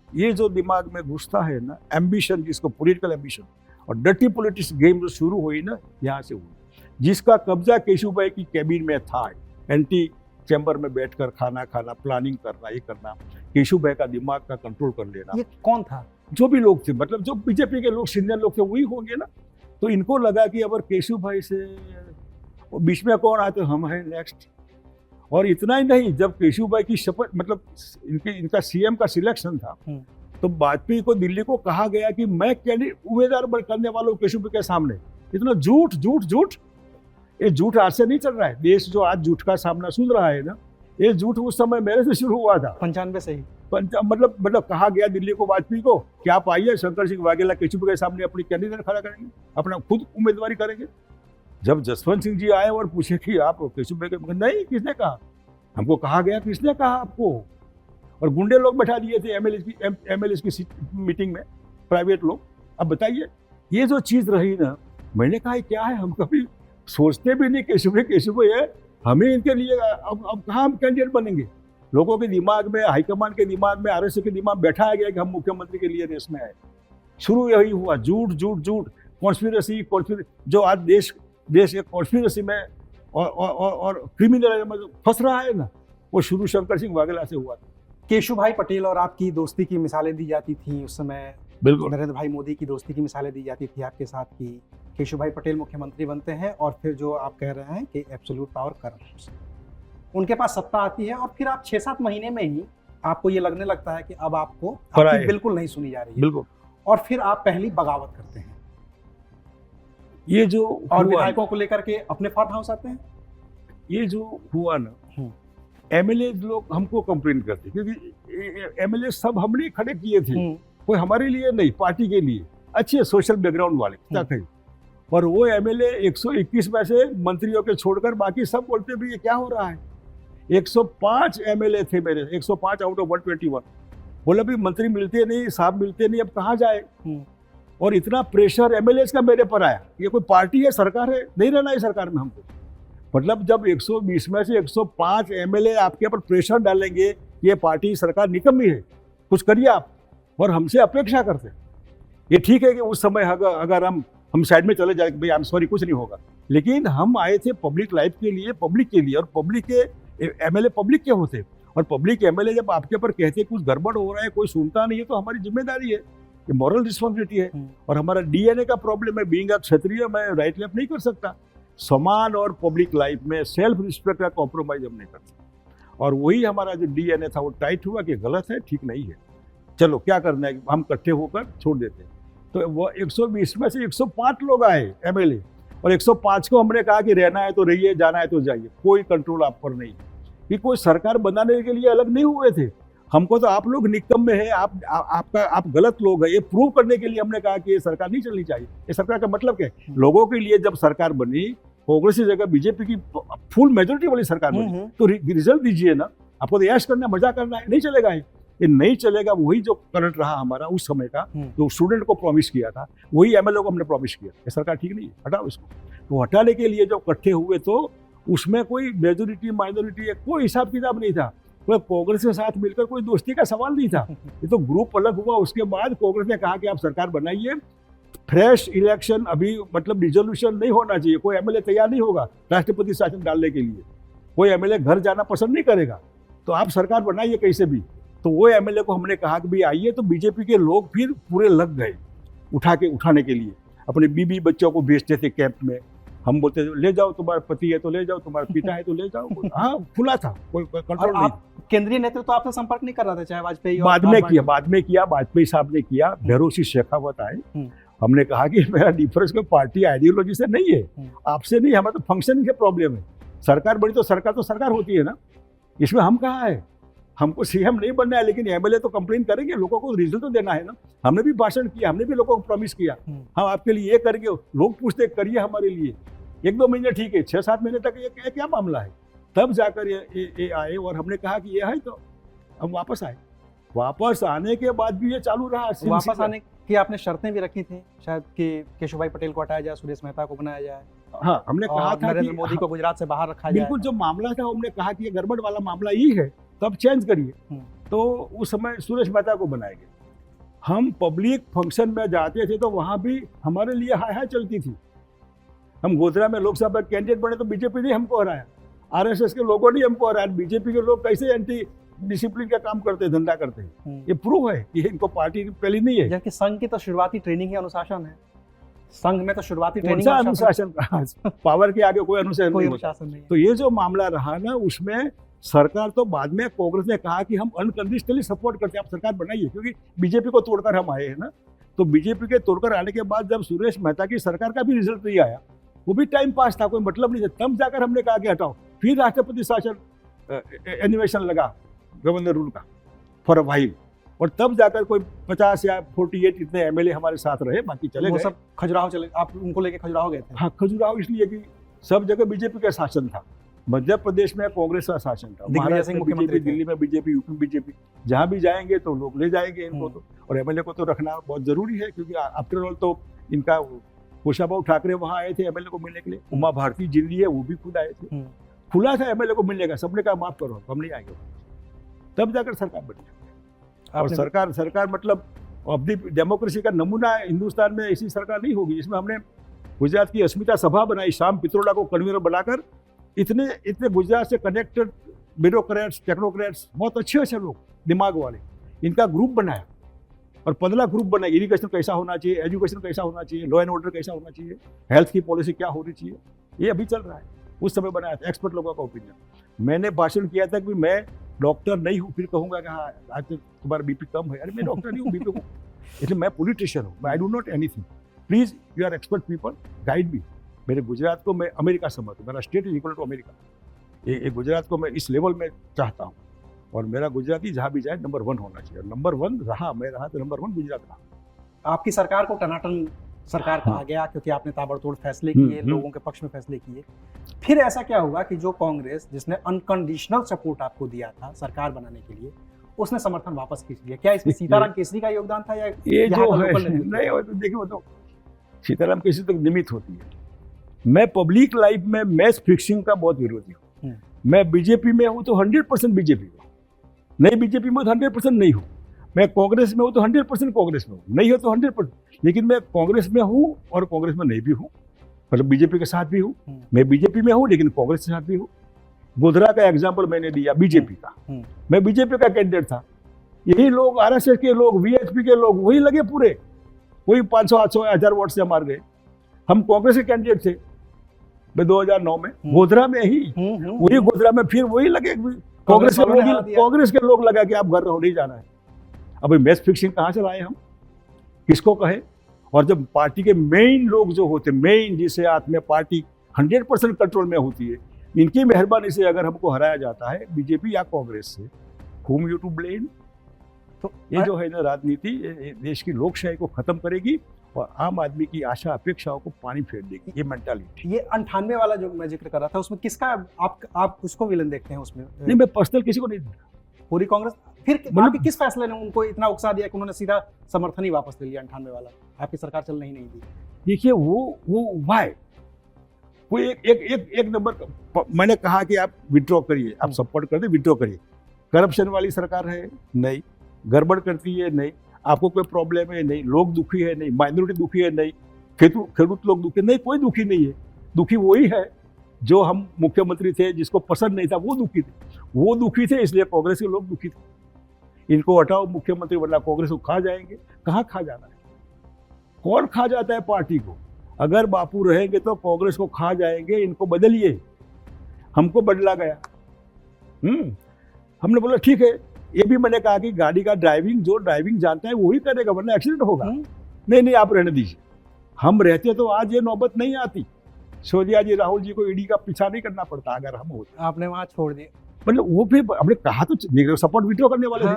ये जो दिमाग में घुसता है ना, एम्बिशन, जिसको पॉलिटिकल एम्बिशन और डर्टी पॉलिटिक्स गेम जो शुरू हुई ना, यहाँ से हुई। जिसका कब्जा केशुभाई की कैबिन में था, एंटी चैम्बर में बैठकर खाना खाना, प्लानिंग करना, ये करना, केशुभाई का दिमाग का कंट्रोल कर लेना। ये कौन था? जो भी लोग थे, मतलब जो बीजेपी के लोग, सीनियर लोग थे, वही होंगे ना। तो इनको लगा कि अगर केशुभाई से बीच में कौन आए तो हम हैं नेक्स्ट। और इतना ही नहीं, जब केशुभाई की शपथ, मतलब इनका CM का सिलेक्शन था, तो वाजपेयी को दिल्ली को कहा गया कि मैं कैंडिडेट उम्मीदवार करने वाला हूँ केशुभाई के सामने। इतना झूठ झूठ झूठ। ये झूठ आज से नहीं चल रहा है। देश जो आज झूठ का सामना सुन रहा है ना, ये झूठ उस समय मेरे से शुरू हुआ था 95 से ही। मतलब कहा गया दिल्ली को वाजपेयी को कि आप आइए, शंकर सिंह वाघेला केशुभाई के सामने अपनी कैंडिडेट खड़ा करेंगे, अपना खुद उम्मीदवारी करेंगे। जब जसवंत सिंह जी आए और पूछे कि आप केशुभाई के, नहीं, किसने कहा? हमको कहा गया, किसने कहा आपको? और गुंडे लोग बैठा दिए थे MLA की मीटिंग में, प्राइवेट लोग। अब बताइए, ये जो चीज रही ना, मैंने कहा क्या है, हम कभी सोचते भी नहीं केशुभाई है, हमें इनके लिए अब कहाँ हम कैंडिडेट बनेंगे। लोगों के दिमाग में, हाईकमान के दिमाग में, RSS के दिमाग में बैठाया गया कि हम मुख्यमंत्री के लिए रेस में आए। शुरू यही हुआ, झूठ झूठ झूठ, कॉन्स्पिरेसी, जो आज देश एक कॉन्स्पिरेसी में और क्रिमिनल में फंस रहा है ना, वो शुरू शंकर सिंह वाघेला से हुआ था। केशुभाई पटेल और आपकी दोस्ती की मिसालें दी जाती थी उस समय। बिल्कुल। नरेंद्र भाई मोदी की दोस्ती की मिसालें दी जाती थी आपके साथ की केशुभाई पटेल मुख्यमंत्री बनते हैं और फिर जो आप कह रहे हैं कि एब्सोल्यूट पावर करप्ट, उनके पास सत्ता आती है और फिर आप 6-7 महीने में ही आपको ये लगने लगता है कि अब आपको आपकी बिल्कुल नहीं सुनी जा रही है। बिल्कुल। और फिर आप पहली बगावत करते हैं। ये जो और विधायकों को लेकर के अपने फार्म हाउस आते हैं। ये जो हुआ ना, MLA लोग हमको कंप्लेन करते, क्योंकि MLA सब हमने खड़े किए थे, कोई हमारे लिए नहीं, पार्टी के लिए, अच्छे सोशल बैकग्राउंड वाले। और वो MLA 121 में से मंत्रियों के छोड़कर बाकी सब बोलते भी ये क्या हो रहा है। 105 MLA थे मेरे, 105 आउट ऑफ 121। बोला भी मंत्री मिलते नहीं, साहब मिलते नहीं, अब कहाँ जाए। और इतना प्रेशर MLA का मेरे पर आया, ये कोई पार्टी है, सरकार है, नहीं रहना है सरकार में हमको। मतलब जब 120 में से 105 MLA आपके ऊपर प्रेशर डालेंगे, ये पार्टी सरकार निकम्मी है, कुछ करिए आप, और हमसे अपेक्षा करते। ये ठीक है कि उस समय अगर हम साइड में चले जाए, भाई आई एम सॉरी, कुछ नहीं होगा, लेकिन हम आए थे पब्लिक लाइफ के लिए, पब्लिक के लिए, और पब्लिक के MLA पब्लिक के होते, और पब्लिक MLA जब आपके ऊपर कहते कुछ गड़बड़ हो रहा है, कोई सुनता नहीं है, तो हमारी जिम्मेदारी है, ये मॉरल रिस्पॉन्सिबिलिटी है। और हमारा DNA का प्रॉब्लम है, बीइंग अ क्षत्रिय मैं राइट लेफ्ट नहीं कर सकता। समान और पब्लिक लाइफ में सेल्फ रिस्पेक्ट का कॉम्प्रोमाइज हम नहीं करते, और वही हमारा जो DNA था वो टाइट हुआ कि गलत है, ठीक नहीं है, चलो क्या करना है, हम इकट्ठे होकर छोड़ देते हैं। तो वो 120 में से 105 लोग आए MLA, और 105 को हमने कहा कि रहना है तो रहिए, जाना है तो जाइए, कोई कंट्रोल आप पर नहीं। कि कोई सरकार बनाने के लिए अलग नहीं हुए थे, हमको तो आप लोग निकम्मे हैं, आप गलत लोग हैं, ये प्रूव करने के लिए हमने कहा कि ये सरकार नहीं चलनी चाहिए। ये सरकार का मतलब क्या है, लोगों के लिए जब सरकार बनी, कांग्रेस की जगह बीजेपी की फुल मेजोरिटी वाली सरकार बनी, तो रिजल्ट दीजिए ना। आपको तो ऐश करना है, मजा करना है, नहीं चलेगा ये नहीं चलेगा। वही जो करंट रहा हमारा उस समय का, जो स्टूडेंट को प्रॉमिस किया था, वही एमएलए को हमने प्रॉमिस किया। ये सरकार ठीक नहीं है, हटाओ इसको। तो हटाने के लिए जो इकट्ठे हुए तो उसमें कोई मेजोरिटी माइनॉरिटी कोई हिसाब किताब नहीं था, कोई कांग्रेस के साथ मिलकर कोई दोस्ती का सवाल नहीं था। ये तो ग्रुप अलग हुआ, उसके बाद कांग्रेस ने कहा कि आप सरकार बनाइए, फ्रेश इलेक्शन, अभी मतलब रिजोल्यूशन नहीं होना चाहिए, कोई एमएलए तैयार नहीं होगा राष्ट्रपति शासन डालने के लिए, कोई एमएलए घर जाना पसंद नहीं करेगा, तो आप सरकार बनाइए कैसे भी। तो वो एमएलए को हमने कहा कि भाई आइए, तो बीजेपी के लोग फिर पूरे लग गए उठाने के लिए, अपने बीबी बच्चों को भेजते थे कैंप में। हम बोलते थे ले जाओ, तुम्हारा पति है तो ले जाओ, तुम्हारा पिता है तो ले जाओ। हाँ, खुला था, कोई कंट्रोल नहीं। केंद्रीय नेतृत्व तो आपसे संपर्क नहीं कर रहा था, चाहे वाजपेयी बाद में किया वाजपेयी साहब ने किया, भैरों शेखावत आए। हमने कहा कि मेरा डिफरेंस कोई पार्टी आइडियोलॉजी से नहीं है, आपसे नहीं, हमारा तो फंक्शन के प्रॉब्लम है। सरकार बड़ी तो सरकार होती है ना, इसमें हम कहाँ है, हमको सीएम नहीं बनना है, लेकिन एमएलए तो कंप्लेन करेंगे, लोगों को रिजल्ट तो देना है ना। हमने भी भाषण किया, हमने भी लोगों को प्रॉमिस किया, हम आपके लिए ये करेंगे। लोग पूछते करिए हमारे लिए, 1-2 महीने ठीक है, 6-7 महीने तक ये क्या मामला है, तब जाकर ये आए। और हमने कहा कि ये है, तो हम वापस आए। वापस आने के बाद भी ये चालू रहा। वापस आने की आपने शर्तें भी रखी थी शायद कि केशुभाई पटेल को हटाया जाए, सुरेश मेहता को बनाया जाए। हाँ, हमने कहा था नरेंद्र मोदी को गुजरात से बाहर रखा जाए। बिल्कुल, जो मामला था हमने कहा कि ये गड़बड़ वाला मामला ही है, तब चेंज करिए। तो उस समय सुरेश मेहता को बनाया गया। हम पब्लिक फंक्शन में जाते थे तो वहाँ भी हमारे लिए हाय हाय चलती थी। हम गोधरा में लोकसभा कैंडिडेट बने तो बीजेपी ने हमको हराया, आरएसएस के लोगों ने हमको हराया। बीजेपी के लोग कैसे एंटी डिसिप्लिन का काम करते हैं, धंधा करते हैं, ये प्रूव है कि इनको पार्टी पहली नहीं है। जबकि संघ की तो शुरुआती ट्रेनिंग ही अनुशासन है। संघ में तो शुरुआती ट्रेनिंग अनुशासन पावर के आगे कोई अनुशासन नहीं। तो ये जो मामला रहा ना, उसमें सरकार तो बाद में कांग्रेस ने कहा कि हम अनकंडीशनली सपोर्ट करते हैं, आप सरकार बनाइए, क्योंकि बीजेपी को तोड़कर हम आए हैं ना। तो बीजेपी के तोड़कर आने के बाद जब सुरेश मेहता की सरकार का भी रिजल्ट नहीं आया, वो भी टाइम पास था, कोई मतलब नहीं था, तब जाकर हमने कहा कि हटाओ। फिर राष्ट्रपति शासन एनिमेशन लगा गवर्नर रूल का फॉर अ व्हाइल, और तब जाकर कोई 50 या 48 इतने एमएलए हमारे साथ रहे, बाकी चले गए। सब खजुराहो चले, आप उनको लेके खजुराहो गए थे? हाँ, खजुराहो इसलिए कि सब जगह बीजेपी का शासन था। मध्य प्रदेश में कांग्रेस का शासन था, महाराष्ट्र में बीजेपी, दिल्ली में बीजेपी, यूपी में बीजेपी। जहाँ भी जाएंगे तो लोग ले जाएंगे इनको तो, और एमएलए को तो रखना बहुत जरूरी है, क्योंकि आफ्टर ऑल तो इनका कुशाभाऊ ठाकरे वहाँ आए थे एमएलए को मिलने के लिए, उमा भारती जिंदगी है वो भी खुद आए थे, खुला था एमएलए को मिलने का। सबने कहा माफ करो, हम नहीं आएंगे, तब जाकर सरकार बनी। और सरकार मतलब अपनी डेमोक्रेसी का नमूना हिंदुस्तान में ऐसी सरकार नहीं होगी। इसमें हमने गुजरात की अस्मिता सभा बनाई, श्याम पित्रोड़ा को कन्वीनर बनाकर, इतने गुजरात से कनेक्टेड ब्यूरोक्रेट्स, टेक्नोक्रेट्स, बहुत अच्छे लोग, दिमाग वाले, इनका ग्रुप बनाया और 15 ग्रुप बनाए। इरिगेशन कैसा होना चाहिए, एजुकेशन कैसा होना चाहिए, लॉ एंड ऑर्डर कैसा होना चाहिए, हेल्थ की पॉलिसी क्या होनी चाहिए, ये अभी चल रहा है। उस समय बनाया था, एक्सपर्ट लोगों का ओपिनियन। मैंने भाषण किया था कि मैं डॉक्टर नहीं हूँ, फिर कहूँगा कि हाँ आज तो तुम्हारा बीपी कम है। अरे मैं डॉक्टर नहीं हूँ, बीपी हूँ, इसलिए मैं पॉलिटिशियन हूँ, I do not anything. Please you are expert people, guide me. मेरे गुजरात को मैं अमेरिका समझता हूँ, मेरा state is equal to America. ये गुजरात को मैं इस लेवल में चाहता हूँ, और मेरा गुजराती जहाँ भी जाए नंबर 1 होना चाहिए। नंबर 1 रहा, मैं रहा तो नंबर 1 गुजरात रहा। आपकी सरकार को टनाटन सरकार कहा गया क्योंकि आपने ताबड़तोड़ फैसले किए, लोगों के पक्ष में फैसले किए। फिर ऐसा क्या हुआ कि जो कांग्रेस, जिसने अनकंडीशनल सपोर्ट आपको दिया था सरकार बनाने के लिए, उसने समर्थन वापस खींच लिया? क्या इसमें सीताराम केसरी का योगदान था, या ये जो है नहीं? तो देखिए, वो तो सीताराम केसरी तक निमित्त होती है। मैं पब्लिक लाइफ में मैच फिक्सिंग का बहुत विरोधी हूँ। मैं बीजेपी में हूँ तो 100% बीजेपी में, नहीं बीजेपी में तो 100% नहीं हूँ। मैं कांग्रेस में हूँ तो 100% कांग्रेस में हूँ, नहीं हो तो 100%। लेकिन मैं कांग्रेस में हूँ और कांग्रेस में नहीं भी हूँ, मतलब बीजेपी के साथ भी हूँ। मैं बीजेपी में हूँ लेकिन कांग्रेस के साथ भी हूँ। गोधरा का एग्जाम्पल मैंने दिया बीजेपी का, मैं बीजेपी का कैंडिडेट था। यही लोग, आरएसएस के लोग, वीएचपी के लोग वही लगे पूरे, वही 500, 800, 1000 वोट से मार गए। हम कांग्रेस के कैंडिडेट थे 2009 में, गोधरा में ही, वही गोधरा में फिर वही लगे, कांग्रेस के लोग लगा कि आप घर रहो, नहीं जाना है। अभी मैच फिक्सिंग कहाँ से लाए हम, किसको कहे? और जब पार्टी के मेन लोग जो होते, मेन जिसे हाथ में पार्टी 100% कंट्रोल में होती है, इनकी मेहरबानी से अगर हमको हराया जाता है बीजेपी या कांग्रेस से, whom you to blame? तो ये जो है ना राजनीति, देश की लोकशाही को खत्म करेगी और आम आदमी की आशा अपेक्षाओं को पानी फेर देगी, ये मेंटालिटी। ये 98 वाला जो मैं जिक्र कर रहा था, उसमें किसका आप उसको विलन देखते हैं उसमें? नहीं, मैं पर्सनल किसी को नहीं देता। पूरी कांग्रेस। फिर मतलब- आपके किस फैसले ने उनको इतना उकसा दिया कि उन्होंने सीधा समर्थन ही वापस ले लिया 98 वाला? आपकी सरकार चलने ही नहीं दी। देखिए वो वाई कोई एक नंबर मैंने कहा कि आप विड्रॉ करिए, आप सपोर्ट कर दे, विड्रॉ करिए। करप्शन वाली सरकार है नहीं, गड़बड़ करती है नहीं, आपको कोई प्रॉब्लम है नहीं, लोग दुखी है नहीं, माइनॉरिटी दुखी है नहीं, खेडूत लोग दुखी नहीं, कोई दुखी नहीं है। दुखी वही है जो हम मुख्यमंत्री थे, जिसको पसंद नहीं था वो दुखी थे, वो दुखी थे, इसलिए कांग्रेस के लोग दुखी थे। इनको हटाओ मुख्यमंत्री, वरना कांग्रेस को खा जाएंगे। कहाँ खा जाना है? कौन खा जाता है पार्टी को? अगर बापू रहेंगे तो कांग्रेस को खा जाएंगे, इनको बदलिए। हमको बदला गया। हमने बोला ठीक है। ये भी मैंने कहा कि गाड़ी का ड्राइविंग जो ड्राइविंग जानता है वही करेगा, वरना एक्सीडेंट होगा। नहीं आप रहने दीजिए। हम रहते तो आज ये नौबत नहीं आती। सोनिया जी, राहुल जी को ईडी का पीछा नहीं करना पड़ता अगर हम होते। आपने वहां छोड़ दिए। मतलब वो भी हमने कहा तो सपोर्ट विड्रॉ करने वाले थे,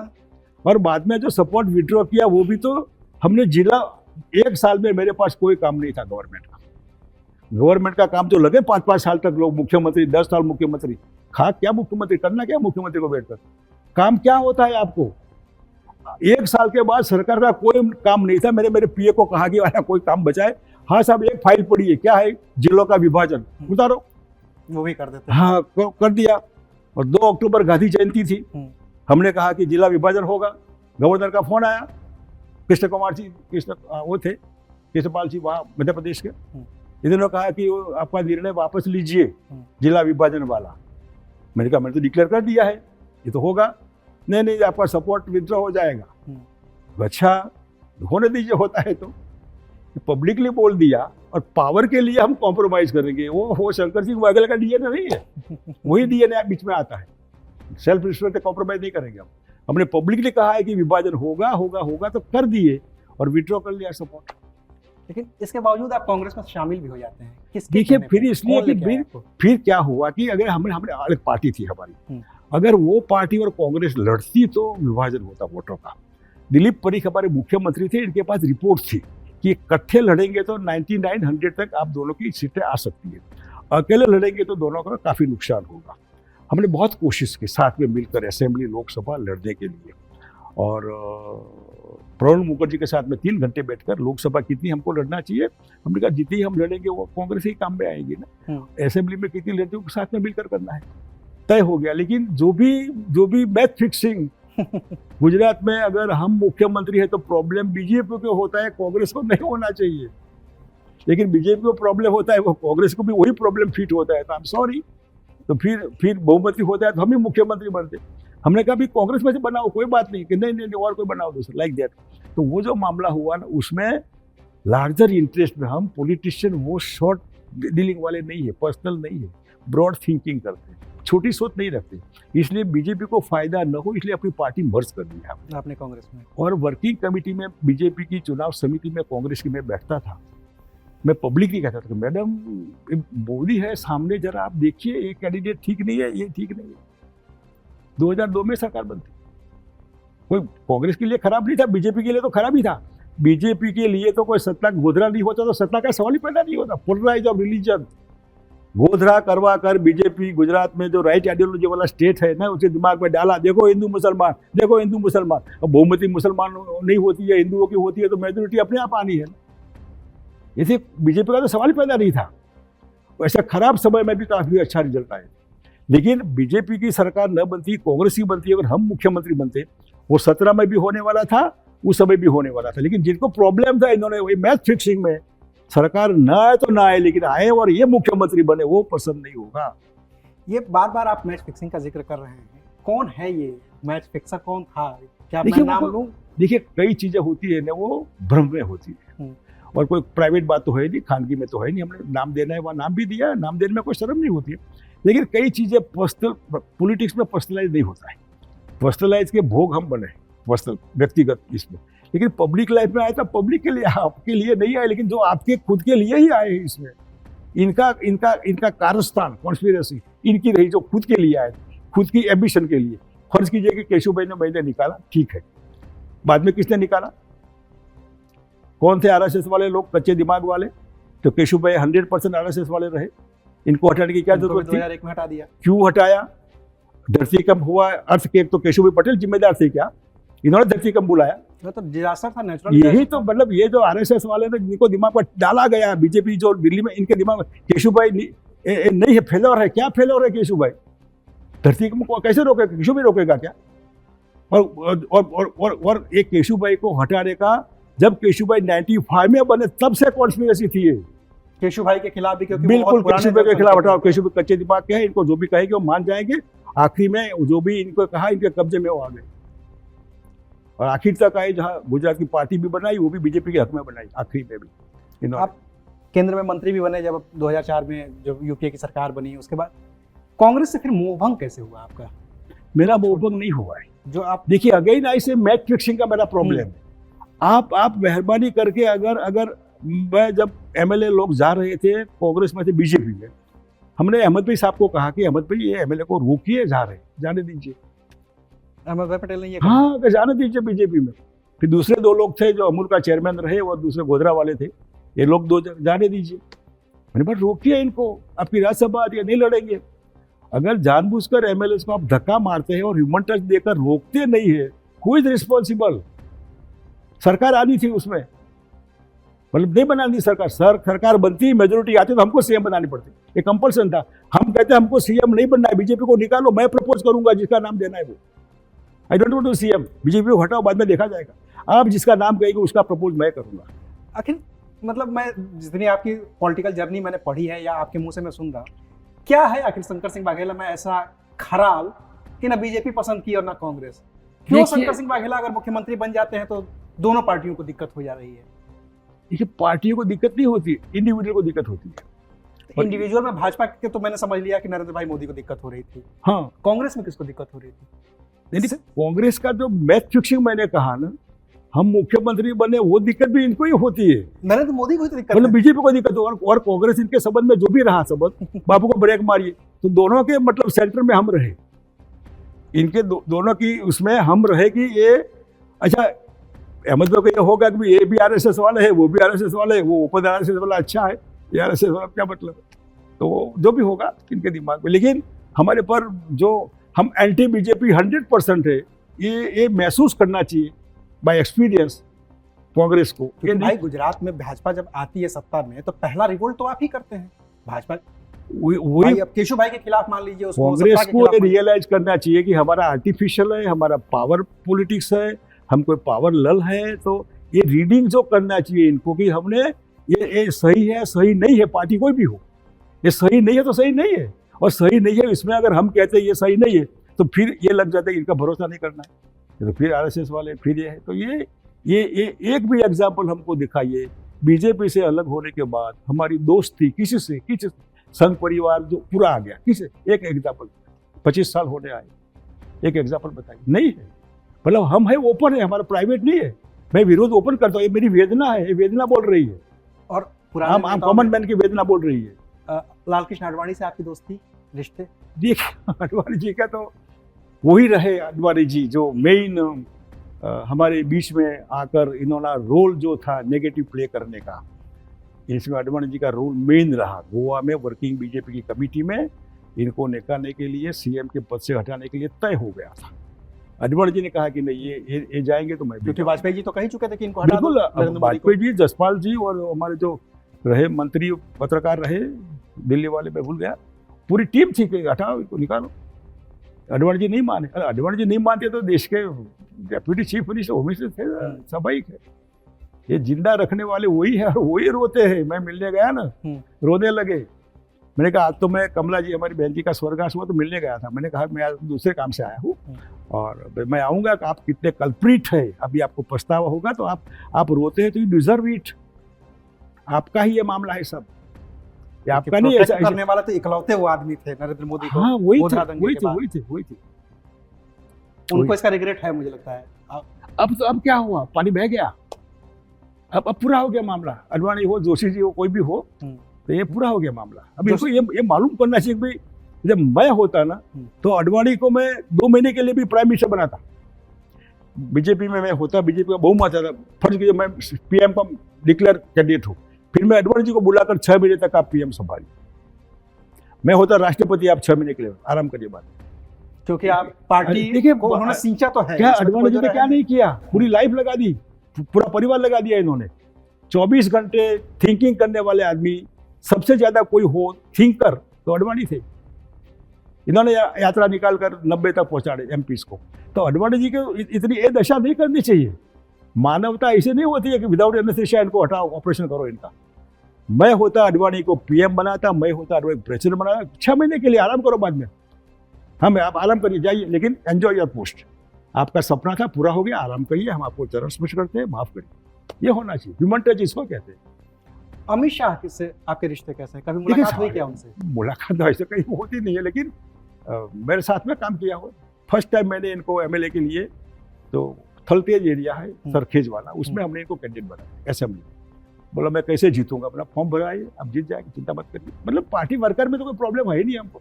और बाद में जो सपोर्ट विड्रॉ किया वो भी तो हमने जिला, 1 साल में मेरे पास कोई काम नहीं था गवर्नमेंट का काम तो लगे 5-5 साल तक लोग मुख्यमंत्री, 10 साल मुख्यमंत्री, खा क्या मुख्यमंत्री, करना क्या मुख्यमंत्री को बैठकर? काम क्या होता है आपको? 1 साल के बाद सरकार का कोई काम नहीं था। मेरे पीए को कहा कि वाला कोई काम बचाए। हाँ साहब, एक फाइल पड़ी है, क्या है? जिलों का विभाजन, उतारो। वो भी कर देते। हाँ कर दिया। और 2 अक्टूबर गांधी जयंती थी, हमने कहा कि जिला विभाजन होगा। गवर्नर का फोन आया, कृष्ण कुमार जी, वो थे कृष्णपाल जी वहाँ मध्य प्रदेश के, इन्होंने कहा कि आपका निर्णय वापस लीजिए जिला विभाजन वाला। मैंने कहा मैंने तो डिक्लेयर कर दिया है, ये तो होगा। नहीं आपका सपोर्ट विड्रॉ हो जाएगा। अच्छा होने दीजिए, होता है तो। पब्लिकली बोल दिया, और पावर के लिए हम कॉम्प्रोमाइज करेंगे, वो शंकर सिंह वाघेला का डीएनए नहीं है। वही डीएनए बीच में आता है। सेल्फ रिस्पेक्ट कॉम्प्रोमाइज नहीं करेंगे हम। हमने पब्लिकली कहा है कि विभाजन होगा तो कर दिए, और विड्रॉ कर लिया सपोर्ट। लेकिन इसके बावजूद आप कांग्रेस में शामिल भी हो जाते हैं। देखिए फिर इसलिए कि फिर क्या हुआ कि अगर हमने अलग पार्टी थी हमारी, अगर वो पार्टी और कांग्रेस लड़ती तो विभाजन होता वोटों का। दिलीप परीख हमारे मुख्यमंत्री थे, इनके पास रिपोर्ट थी कि इकट्ठे लड़ेंगे तो 99-100 तक आप दोनों की सीटें आ सकती है, अकेले लड़ेंगे तो दोनों का काफ़ी नुकसान होगा। हमने बहुत कोशिश की साथ में मिलकर असेंबली लोकसभा लड़ने के लिए, और प्रणब मुखर्जी के साथ में 3 घंटे बैठकर लोकसभा कितनी हमको लड़ना चाहिए, हमने कहा जितनी हम लड़ेंगे वो कांग्रेस ही काम में आएगी ना। असेंबली में कितनी लड़ती है साथ में मिलकर करना है, तय हो गया। लेकिन जो भी मैच फिक्सिंग गुजरात में, अगर हम मुख्यमंत्री है तो प्रॉब्लम बीजेपी को होता है, कांग्रेस को नहीं होना चाहिए। लेकिन बीजेपी को प्रॉब्लम होता है, वो कांग्रेस को भी वही प्रॉब्लम फिट होता है, तो आई एम सॉरी। तो फिर बहुमती होता है तो हम ही मुख्यमंत्री बनते। हमने कहा भी कांग्रेस में से बनाओ, कोई बात नहीं, कि नहीं और कोई बनाओ दूसरा, लाइक दैट। तो वो जो मामला हुआ ना, उसमें लार्जर इंटरेस्ट में हम पॉलिटिशियन वो शॉर्ट डीलिंग वाले नहीं है, पर्सनल नहीं है, ब्रॉड थिंकिंग करते हैं, छोटी सोच नहीं रखते। इसलिए बीजेपी को फायदा न हो, इसलिए अपनी पार्टी मर्ज कर दी है आपने कांग्रेस में। और वर्किंग कमेटी में बीजेपी की चुनाव समिति में कांग्रेस की मैं बैठता था। मैं पब्लिकली कहता था कि मैडम मोदी है सामने, जरा आप देखिए, ये कैंडिडेट ठीक नहीं है, ये ठीक नहीं है। 2002 में सरकार बनती, कोई कांग्रेस के लिए खराब नहीं था, बीजेपी के लिए तो खराब ही था। बीजेपी के लिए तो कोई सत्ता गोधरा नहीं होता तो सत्ता का सवाल ही पैदा नहीं होता। पोलराइज ऑफ रिलीजन, गोधरा करवा कर बीजेपी गुजरात में जो राइट आइडियोलॉजी वाला स्टेट है ना, उसे दिमाग में डाला, देखो हिंदू मुसलमान, देखो हिंदू मुसलमान। अब बहुमती मुसलमान नहीं होती है, हिंदुओं की होती है, तो मेजोरिटी अपने आप आनी है। ऐसे बीजेपी का तो सवाल ही पैदा नहीं था। ऐसा खराब समय में भी काफ़ी अच्छा रिजल्ट आया। लेकिन बीजेपी की सरकार न बनती, कांग्रेस की बनती, अगर हम मुख्यमंत्री बनते, वो 17 में भी होने वाला था, उस समय भी होने वाला था। लेकिन जिनको प्रॉब्लम था, इन्होंने वही मैच फिक्सिंग में, सरकार न आए तो ना आए, लेकिन आए और ये मुख्यमंत्री बने, वो पसंद नहीं होगा। ये बार बार आप मैच फिक्सिंग का जिक्र कर रहे हैं, कौन है ये मैच फिक्सर, कौन था? क्या मैं नाम लूं? देखिए कई चीजें होती है ना, वो भ्रम में होती है, और कोई प्राइवेट बात तो है नहीं, खानगी में तो है नहीं। हमने नाम देना है वहाँ नाम भी दिया है, नाम देने में कोई शर्म नहीं होती है। लेकिन कई चीजें पर्सनल, पॉलिटिक्स में पर्सनलाइज नहीं होता है। पर्सनलाइज के भोग हम बने पर्सनल, व्यक्तिगत इसमें। लेकिन पब्लिक लाइफ में आए तो पब्लिक के लिए, आपके लिए नहीं आए, लेकिन जो आपके खुद के लिए ही आए हैं इसमें। इनका कारस्थान, कॉन्स्पिरेसी इनकी रही, जो खुद के लिए आए, खुद की एम्बिशन के लिए। फर्ज कीजिए कि केशव भाई ने मैंने निकाला, ठीक है, बाद में किसने निकाला? कौन थे आरएसएस वाले लोग, कच्चे दिमाग वाले? तो केशु भाई 100% आरएसएस वाले रहे। इनको हटाने की क्या जरूरत थी? 2001 में हटा दिया। क्यों हटाया? धरतीकंप हुआ अर्थ के, तो केशु भाई पटेल जिम्मेदार थे क्या? इन्होंने धरतीकंप बुलाया। तो डिजास्टर था, नेचुरल। यही तो मतलब ये जो आरएसएस वाले ने जिनको दिमाग पर डाला गया, बीजेपी जो दिल्ली में, इनके दिमाग में केशु भाई नहीं है, फेलर है। क्या फेलर है केशु भाई? धरतीकंप को कैसे रोकेगा? केशु भाई रोकेगा क्या? और एक केशु भाई को हटाने का, जब केशु भाई 95 में बने तब से कॉन्स्पिरेसी थी ये। केशु भाई के खिलाफ भी, क्योंकि बिल्कुल केशु भाई के खिलाफ हटाओ। केशु भाई कच्चे दिमाग के हैं, इनको जो भी कहेंगे वो मान जाएंगे। आखिरी में जो भी इनको कहा, इनके कब्जे में वो आ गए, और आखिर तक आए जहाँ गुजरात की पार्टी भी बनाई, वो भी बीजेपी के हक में बनाई आखिरी में भी। आप केंद्र में मंत्री भी बने जब 2004 में जब यूपीए की सरकार बनी, उसके बाद कांग्रेस से फिर मोहभंग कैसे हुआ आपका? मेरा मोहभंग नहीं हुआ है। जो आप देखिए, अगेन ऐसे मैच फिक्सिंग का मेरा प्रॉब्लम है। आप मेहरबानी करके, अगर मैं जब एमएलए लोग जा रहे थे कांग्रेस में थे बीजेपी में, हमने अहमद भाई साहब को कहा कि अहमद भाई ये एमएलए को रोकिए, जा रहे, जाने दीजिए। अहमद भाई पटेल ने ये हाँ, कि जाने दीजिए बीजेपी में। फिर दूसरे 2 लोग थे जो अमूल का चेयरमैन रहे, और दूसरे गोधरा वाले थे, ये लोग 2 जाने दीजिए। मैंने बोला रोकिए इनको, आपकी राज्यसभा ये नहीं लड़ेंगे। अगर जानबूझकर एमएलए को आप धक्का मारते हैं और ह्यूमन टच देकर रोकते नहीं है, हु इज रिस्पॉन्सिबल? सरकार आनी थी उसमें, मतलब नहीं बनानी सरकार। सरकार बनती, मेजोरिटी आती तो हमको सीएम बनानी पड़ती, ये कंपल्सन था। हम कहते हमको सीएम नहीं बनना है, बीजेपी को निकालो, मैं प्रपोज करूंगा जिसका नाम देना है वो। I don't want to CM, BJP को हटाओ, बाद में देखा जाएगा। आप जिसका नाम कहेंगे उसका प्रपोज मैं करूंगा। आखिर मतलब मैं जितनी आपकी पॉलिटिकल जर्नी मैंने पढ़ी है या आपके मुंह से मैं सुन रहा हूँ, क्या है आखिर शंकर सिंह वाघेला में ऐसा खराल कि ना बीजेपी पसंद की और ना कांग्रेस? क्यों शंकर सिंह वाघेला अगर मुख्यमंत्री बन जाते हैं तो दोनों पार्टियों को दिक्कत हो जा रही है? देखिए, पार्टियों को दिक्कत नहीं होती, इंडिविजुअल को दिक्कत होती है। इंडिविजुअल में भाजपा के तो मैंने समझ लिया कि नरेंद्र भाई मोदी को दिक्कत हो रही थी। हाँ, कांग्रेस में किसको दिक्कत हो रही थी? नहीं, कांग्रेस का जो मैच फिक्सिंग मैंने कहा ना, हम मुख्यमंत्री बने, वो दिक्कत भी इनको ही होती है। नरेंद्र मोदी को ही तो दिक्कत मतलब बीजेपी को दिक्कत हो, और कांग्रेस इनके संबंध में जो भी रहा संबंध, बाबू को ब्रेक मारिए, तो दोनों के मतलब सेंटर में हम रहे, इनके दोनों की उसमें हम रहे कि ये अच्छा अहमद भाई को ये होगा कि ये भी आरएसएस वाला है, वो भी आरएसएस वाला है, वो ओपन आरएसएस वाला अच्छा है, ये आरएसएस वाला क्या मतलब? तो जो भी होगा इनके दिमाग में। लेकिन हमारे पर जो हम एंटी बीजेपी 100% है, ये महसूस करना चाहिए बाय एक्सपीरियंस कांग्रेस को। क्योंकि भाई गुजरात में भाजपा जब आती है सत्ता में तो पहला रिवोल्ट तो आप ही करते हैं। भाजपा वही अब केशु भाई के खिलाफ मान लीजिए, उसको कांग्रेस को रियलाइज करना चाहिए कि हमारा आर्टिफिशियल है, हमारा पावर पॉलिटिक्स है, हम कोई पावर लल है। तो ये रीडिंग जो करना चाहिए इनको कि हमने ये सही है, सही नहीं है, पार्टी कोई भी हो, ये सही नहीं है तो सही नहीं है, और सही नहीं है इसमें अगर हम कहते हैं ये सही नहीं है तो फिर ये लग जाता है कि इनका भरोसा नहीं करना है, तो फिर आरएसएस वाले, फिर ये है। तो ये एक भी एग्जाम्पल हमको दिखाइए बीजेपी से अलग होने के बाद हमारी दोस्ती किसी से संघ परिवार जो पूरा आ गया, किसी एक एग्जाम्पल 25 साल होने आए, एक एग्जाम्पल बताइए। नहीं है, मतलब हम है ओपन है, हमारा प्राइवेट नहीं है। मैं विरोध ओपन करता हूँ, ये मेरी वेदना है, ये वेदना बोल रही है, और आम कॉमन मैन की वेदना बोल रही है। लाल कृष्ण आडवाणी से आपकी दोस्ती, रिश्ते? देखिए, आडवाणी जी का तो वही रहे, आडवाणी जी जो मेन हमारे बीच में आकर इन्होंने रोल जो था नेगेटिव प्ले करने का, इसमें आडवाणी जी का रोल मेन रहा। गोवा में वर्किंग बीजेपी की कमेटी में इनको निकालने के लिए, सीएम के पद से हटाने के लिए तय हो गया था। आडवाणी जी ने कहा कि नहीं, ये जाएंगे तो मैं भी, क्योंकि वाजपेयी जी तो कह ही चुके थे कि इनको हटा दो। बिल्कुल, वाजपेयी जी, जसपाल जी और हमारे जो रहे मंत्री पत्रकार रहे दिल्ली वाले, मैं भूल गया, पूरी टीम थी कि हटाओ इनको, निकालो। आडवाणी जी नहीं माने। आडवाणी जी नहीं मानते तो देश के deputy chief minister, home minister थे, स्वाभाविक है। ये जिंदा रखने वाले वही है और वही रोते हैं। मैं मिलने गया ना, रोने लगे। मैंने कहा आज तो मैं, कमला जी हमारी बहन जी का स्वर्गवास हुआ तो मिलने गया था, मैंने कहा मैं आज दूसरे काम से आया हूँ और मैं आऊँगा कि आप कितने कल्प्रिट है, अभी आपको पछतावा होगा। तो आप रोते हैं तो यू डिजर्व इट, आपका ही ये मामला है सब, आपका नहीं। ऐसा करने वाला तो इकलौते वो आदमी थे नरेंद्र मोदी को। हाँ, वही थे। उनको इसका रिग्रेट है मुझे लगता है। अब क्या हुआ, पानी बह गया, अब पूरा हो गया मामला। आडवाणी हो, जोशी जी हो, कोई भी हो, तो ये पूरा हो गया मामला। अब इसको ये मालूम करना चाहिए भाई, जब मैं होता ना तो आडवाणी को मैं 2 महीने के लिए भी प्राइम मिनिस्टर बनाता, बीजेपी में मैं होता, बीजेपी का बहुमत था, फर्ज कीजिए मैं पीएम का डिक्लेयर कैंडिडेट हूँ, फिर मैं अडवाणी जी को बुलाकर 6 महीने तक आप पीएम संभालिए, मैं होता राष्ट्रपति, आप 6 महीने के लिए आराम करिए बात। क्योंकि आप पार्टी देखिए को उन्होंने सींचा तो है, क्या अडवाणी जी ने क्या नहीं किया, पूरी लाइफ लगा दी, पूरा परिवार लगा दिया इन्होंने। 24 घंटे थिंकिंग करने वाले आदमी, सबसे ज्यादा कोई हो थिंकर तो अडवाणी थे। इन्होंने यात्रा निकाल कर 90 तक पहुंचाड़े एमपीस को। तो अडवाणी जी को इतनी ये दशा नहीं करनी चाहिए। मानवता ऐसे नहीं होती है कि विदाउट एनेस्थीसिया इनको हटाओ, ऑपरेशन करो इनका। मैं होता अडवाणी को पीएम बनाता, मैं होता अडवाणी प्रेसिडेंट बनाता, 6 महीने के लिए आराम करो, बाद में हम आप आराम करिए जाइए, लेकिन एंजॉय योर पोस्ट। आपका सपना था, पूरा हो गया, आराम करिए, हम आपको चरण स्पर्श करते हैं, माफ करिए। ये होना चाहिए, ह्यूमन टच इसको कहते हैं। अमित शाह से आपके रिश्ते कैसे हैं? कभी मुलाकात हुई क्या उनसे? मुलाकात तो ऐसे कहीं होती नहीं है, लेकिन मेरे साथ में काम किया हुआ। फर्स्ट टाइम मैंने इनको एमएलए के लिए, तो थलतेज एरिया है सरखेज वाला, उसमें हमने इनको कैंडिडेट बनाया असेंबली। बोला मैं कैसे जीतूंगा, अपना फॉर्म भराइए, अब जीत जाएंगे, चिंता मत करिए। मतलब पार्टी वर्कर में तो कोई प्रॉब्लम है ही नहीं हमको,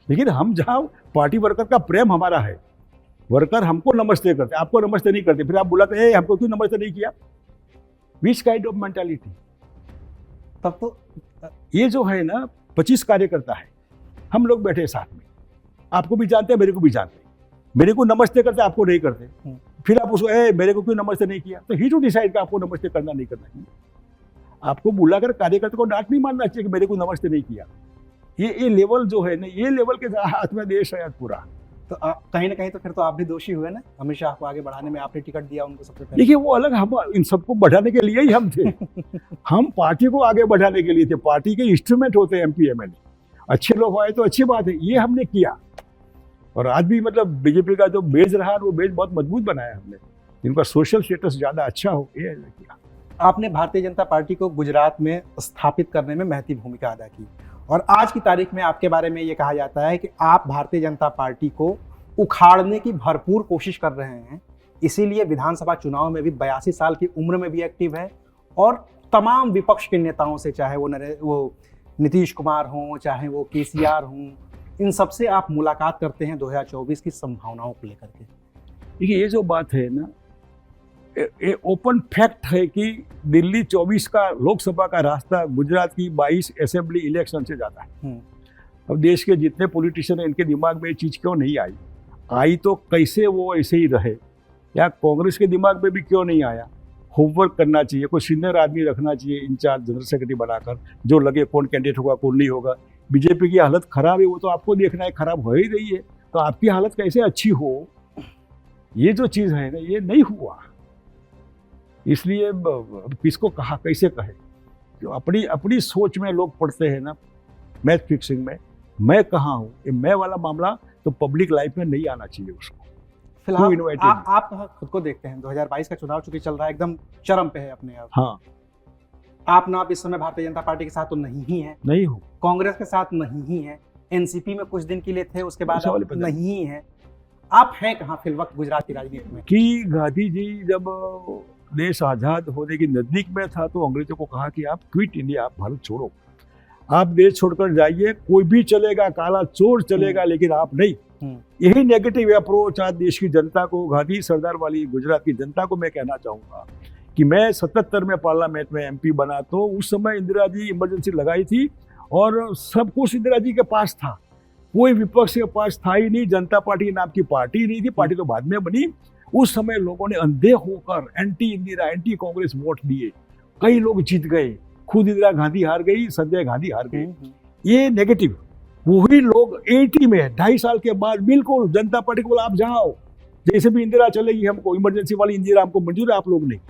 लेकिन हम जहाँ पार्टी वर्कर का प्रेम हमारा है, वर्कर हमको नमस्ते करते, आपको नमस्ते नहीं करते, फिर आप बुलाते हैं हमको क्यों नमस्ते नहीं किया, विच काइंड ऑफ मेंटालिटी। तब तो ये जो है ना 25 कार्यकर्ता है, हम लोग बैठे साथ में, आपको भी जानते हैं, मेरे को भी जानते हैं, मेरे को नमस्ते करते, आपको नहीं करते, फिर आप उसको मेरे को क्यों नमस्ते नहीं किया, तो ही टू डिसाइड का आपको नमस्ते करना नहीं करना चाहिए। आपको बुलाकर कार्यकर्ता को डांट नहीं मारना चाहिए कि मेरे को नमस्ते नहीं किया। ये लेवल जो है ना, ये लेवल के हाथ में देश है पूरा। तो कहीं ना कहीं तो फिर तो आप भी दोषी हुए ना, अमित शाह को आगे बढ़ाने में। आपने टिकट दिया उनको सबसे पहले। देखिए वो अलग, हम इन सबको बढ़ाने के लिए ही हम थे। हम पार्टी को आगे बढ़ाने के लिए थे, पार्टी के इंस्ट्रूमेंट होते हैं एमपी एमएलए। अच्छे लोग आए तो अच्छी बात है, ये हमने किया। और आज भी मतलब बीजेपी का जो बेस रहा, वो बेस बहुत मजबूत बनाया हमने, इनका सोशल स्टेटस ज्यादा अच्छा हो, ये किया। आपने भारतीय जनता पार्टी को गुजरात में स्थापित करने में महती भूमिका अदा की, और आज की तारीख में आपके बारे में ये कहा जाता है कि आप भारतीय जनता पार्टी को उखाड़ने की भरपूर कोशिश कर रहे हैं। इसीलिए विधानसभा चुनाव में भी 82 साल की उम्र में भी एक्टिव है, और तमाम विपक्ष के नेताओं से, चाहे वो नीतीश कुमार हों, चाहे वो केसीआर हों, इन सबसे आप मुलाकात करते हैं 2024 की संभावनाओं को लेकर के। देखिए ये जो बात है ना, ये ओपन फैक्ट है कि दिल्ली 24 का लोकसभा का रास्ता गुजरात की 22 असेंबली इलेक्शन से जाता है। अब देश के जितने पॉलिटिशियन हैं, इनके दिमाग में ये चीज़ क्यों नहीं आई तो कैसे वो ऐसे ही रहे, या कांग्रेस के दिमाग में भी क्यों नहीं आया। होमवर्क करना चाहिए, कोई सीनियर आदमी रखना चाहिए इंचार्ज जनरल सेक्रेटरी बनाकर, जो लगे कौन कैंडिडेट होगा कौन नहीं होगा। बीजेपी की हालत खराब है, वो तो आपको देखना है, खराब हो ही रही है, तो आपकी हालत कैसे अच्छी हो, ये जो चीज़ है ना, ये नहीं हुआ। इसलिए किसको कहा कैसे कहे, जो अपनी अपनी सोच में लोग पढ़ते हैं ना, मैच फिक्सिंग में, मैं कहाँ हूँ, ये मैं वाला मामला तो पब्लिक लाइफ में नहीं आना चाहिए उसको। फिलहाल आप खुद को देखते हैं, 2022 का चुनाव चूंकि चल रहा है, एकदम चरम पे है अपने आप। हाँ, आप इस समय भारतीय जनता पार्टी के साथ तो नहीं ही है, नहीं हो, कांग्रेस के साथ नहीं ही है, एनसीपी में कुछ दिन के लिए थे, उसके बाद नहीं ही है। आप हैं कहाँ फिल वक्त गुजरात की राजनीति में? कि गांधी जी जब देश आजाद होने की नजदीक में था, तो अंग्रेजों को कहा कि आप क्विट इंडिया, आप भारत छोड़ो, आप देश छोड़कर जाइए, कोई भी चलेगा, काला चोर चलेगा, लेकिन आप नहीं। यही नेगेटिव अप्रोच आज देश की जनता को, गांधी सरदार वाली गुजरात की जनता को मैं कहना चाहूँगा कि मैं 77 में पार्लियामेंट में एमपी बना, तो उस समय इंदिरा जी इमरजेंसी लगाई थी और सब कुछ इंदिरा जी के पास था, कोई विपक्ष के पास था ही नहीं। जनता पार्टी नाम की पार्टी नहीं थी, पार्टी तो बाद में बनी। उस समय लोगों ने अंधे होकर anti Indira, anti Congress vote दिए, कई लोग जीत गए, खुद इंदिरा गांधी हार गई, संजय गांधी हार गए। ये नेगेटिव, वही लोग 80 में 2.5 साल के बाद बिल्कुल जनता पार्टी को बोला आप जाओ, जैसे भी इंदिरा चलेगी, हमको इमरजेंसी वाली इंदिरा हमको मंजूर है, आप लोग नहीं।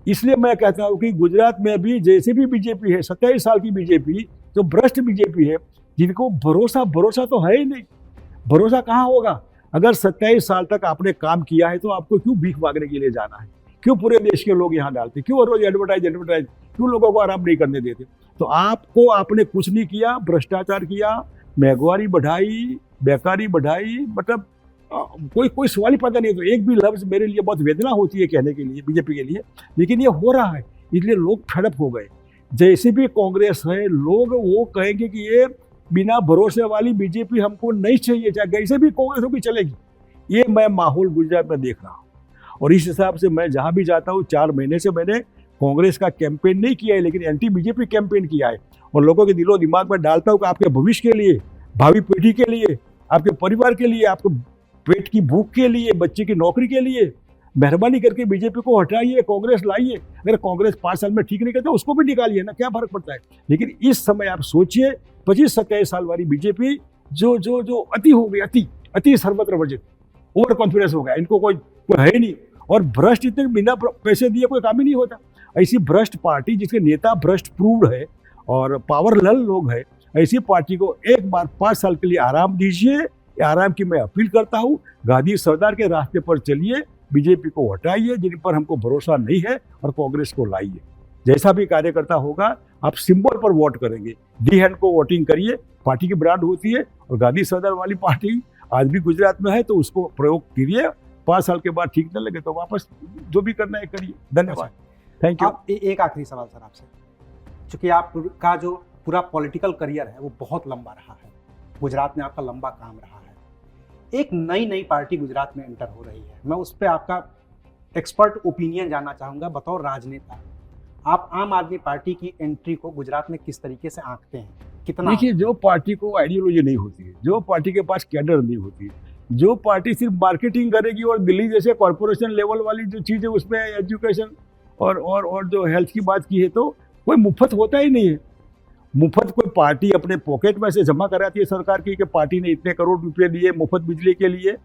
इसलिए मैं कहता हूँ कि गुजरात में भी जैसे भी बीजेपी है, 27 साल की बीजेपी, जो भ्रष्ट बीजेपी है, जिनको भरोसा तो है ही नहीं। भरोसा कहाँ होगा? अगर 27 साल तक आपने काम किया है, तो आपको क्यों भीख मांगने के लिए जाना है? क्यों पूरे देश के लोग यहाँ डालते, क्यों रोज एडवर्टाइज, क्यों लोगों को आराम नहीं करने देते? तो आपने कुछ नहीं किया, भ्रष्टाचार किया, महंगाई बढ़ाई, बेकारी बढ़ाई, मतलब कोई सवाल ही पता नहीं। तो एक भी लफ्ज मेरे लिए बहुत वेदना होती है कहने के लिए, बीजेपी के लिए, लेकिन ये हो रहा है, इसलिए लोग फेडअप हो गए। जैसे भी कांग्रेस है, लोग वो कहेंगे कि ये बिना भरोसे वाली बीजेपी हमको नहीं चाहिए, चाहे कैसे भी कांग्रेस होगी चलेगी। ये मैं माहौल गुजरात में देख रहा हूँ, और इस हिसाब से मैं जहाँ भी जाता हूँ 4 महीने से मैंने कांग्रेस का कैंपेन नहीं किया है, लेकिन एंटी बीजेपी कैंपेन किया है और लोगों के दिलो दिमाग में डालता हूँ कि आपके भविष्य के लिए, भावी पीढ़ी के लिए, आपके परिवार के लिए, आपके पेट की भूख के लिए, बच्चे की नौकरी के लिए मेहरबानी करके बीजेपी को हटाइए, कांग्रेस लाइए। अगर कांग्रेस 5 साल में ठीक नहीं करते उसको भी निकालिए ना, क्या फर्क पड़ता है। लेकिन इस समय आप सोचिए 25-27 साल वाली बीजेपी जो जो जो अति हो गई, अति सर्वत्र वर्जित, ओवर कॉन्फिडेंस हो गया, इनको कोई है ही नहीं। और भ्रष्ट इतने बिना पैसे दिए कोई काम ही नहीं होता। ऐसी भ्रष्ट पार्टी जिसके नेता भ्रष्ट प्रूव्ड है और पावरलल लोग हैं, ऐसी पार्टी को एक बार 5 साल के लिए आराम दीजिए। आराम की मैं अपील करता हूँ। गांधी सरदार के रास्ते पर चलिए, बीजेपी को हटाइए जिन पर हमको भरोसा नहीं है, और कांग्रेस को लाइए। जैसा भी कार्यकर्ता होगा आप सिंबल पर वोट करेंगे, डी हैंड को वोटिंग करिए। पार्टी की ब्रांड होती है और गांधी सरदार वाली पार्टी आज भी गुजरात में है, तो उसको प्रयोग कीजिए। 5 साल के बाद ठीक न लगे तो वापस जो भी करना है करिए। धन्यवाद, थैंक यू। एक आखिरी सवाल सर आपसे, चूंकि आपका जो पूरा पॉलिटिकल करियर है वो बहुत लंबा रहा है, गुजरात में आपका लंबा काम रहा है, एक नई पार्टी गुजरात में एंटर हो रही है, मैं उस पर आपका एक्सपर्ट ओपिनियन जानना चाहूँगा बतौर राजनेता। आप आम आदमी पार्टी की एंट्री को गुजरात में किस तरीके से आंकते हैं, कितना? देखिए, जो पार्टी को आइडियोलॉजी नहीं होती है, जो पार्टी के पास कैडर नहीं होती है, जो पार्टी सिर्फ मार्केटिंग करेगी और दिल्ली जैसे कॉर्पोरेशन लेवल वाली जो चीज़ है उसमें एजुकेशन और जो हेल्थ की बात की है, तो कोई मुफ्त होता ही नहीं है। मुफ्त कोई पार्टी अपने पॉकेट में से जमा कराती है सरकार की कि पार्टी ने इतने करोड़ रुपए दिए मुफ्त बिजली के लिए।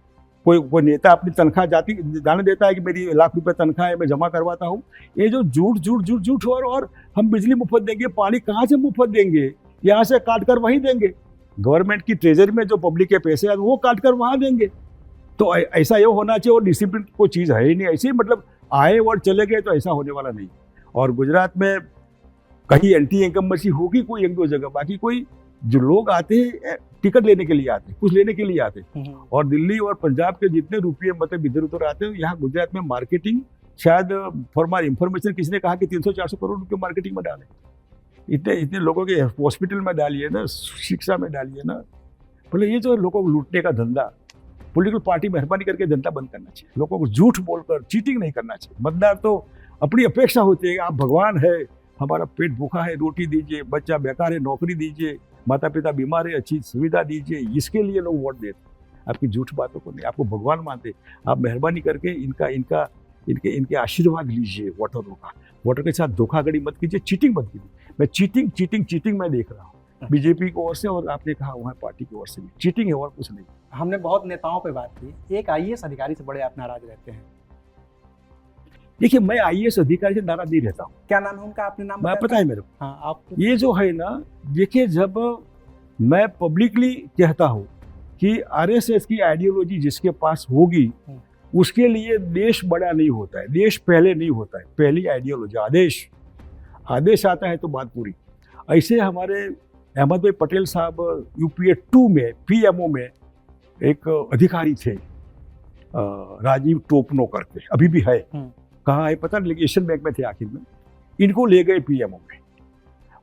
कोई नेता अपनी तनख्वाह जाने देता है कि मेरी लाख रुपए तनख्वाह है, मैं जमा करवाता हूँ। ये जो झूठ और हम बिजली मुफ्त देंगे, पानी कहाँ से मुफ्त देंगे? यहाँ से काट कर वहीं देंगे। गवर्नमेंट की ट्रेजरी में जो पब्लिक के पैसे हैं वो काट कर वहाँ देंगे। तो ऐसा ये होना चाहिए। और डिसिप्लिन कोई चीज़ है ही नहीं। ऐसे ही मतलब आए और चले गए, तो ऐसा होने वाला नहीं। और गुजरात में कहीं एंटी इनकम्बेंसी होगी कोई 1-2 जगह, बाकी कोई जो लोग आते हैं टिकट लेने के लिए आते हैं, कुछ लेने के लिए आते हैं। और दिल्ली और पंजाब के जितने रुपये मतलब इधर उधर आते हैं, यहाँ गुजरात में मार्केटिंग, शायद फॉर माय इंफॉर्मेशन किसी ने कहा कि 300-400 करोड़ रुपये मार्केटिंग में डालें। इतने लोगों के हॉस्पिटल में डालिए ना, शिक्षा में डालिए ना। बोले ये जो लोगों को लूटने का धंधा, पॉलिटिकल पार्टी मेहरबानी करके धंधा बंद करना चाहिए। लोगों को झूठ बोलकर चीटिंग नहीं करना चाहिए। मतदार तो अपनी अपेक्षा होती है, आप भगवान है, हमारा पेट भूखा है, रोटी दीजिए, बच्चा बेकार है, नौकरी दीजिए, माता पिता बीमार है, अच्छी सुविधा दीजिए। इसके लिए लोग वोट देते हैं, आपकी झूठ बातों को नहीं। आपको भगवान मानते, आप मेहरबानी करके इनके आशीर्वाद लीजिए। वोटर के साथ धोखाधड़ी मत कीजिए, चीटिंग मत कीजिए। मैं चीटिंग मैं देख रहा हूँ बीजेपी की ओर से, और आपने कहा वहाँ पार्टी की ओर से भी चीटिंग है और कुछ नहीं। हमने बहुत नेताओं पे बात की, एक आईएएस अधिकारी से बड़े आप नाराज रहते हैं। देखिए, मैं आईएएस अधिकारी से नाराज नहीं रहता हूँ। क्या नाम है उनका, आपने नाम मैं पता है मेरे को। हाँ, आप ये जो है ना, देखिए, जब मैं पब्लिकली कहता हूँ कि आरएसएस की आइडियोलॉजी जिसके पास होगी उसके लिए देश बड़ा नहीं होता है, देश पहले नहीं होता है। पहली आइडियोलॉजी आदेश आता है तो बात पूरी। ऐसे हमारे अहमद भाई पटेल साहब यूपीए 2 में पीएमओ में एक अधिकारी थे, राजीव टोपनो करके, अभी भी है, कहाँ है पता नहीं, लेकिन एशियन बैंक में थे। आखिर में इनको ले गए पीएमओ में,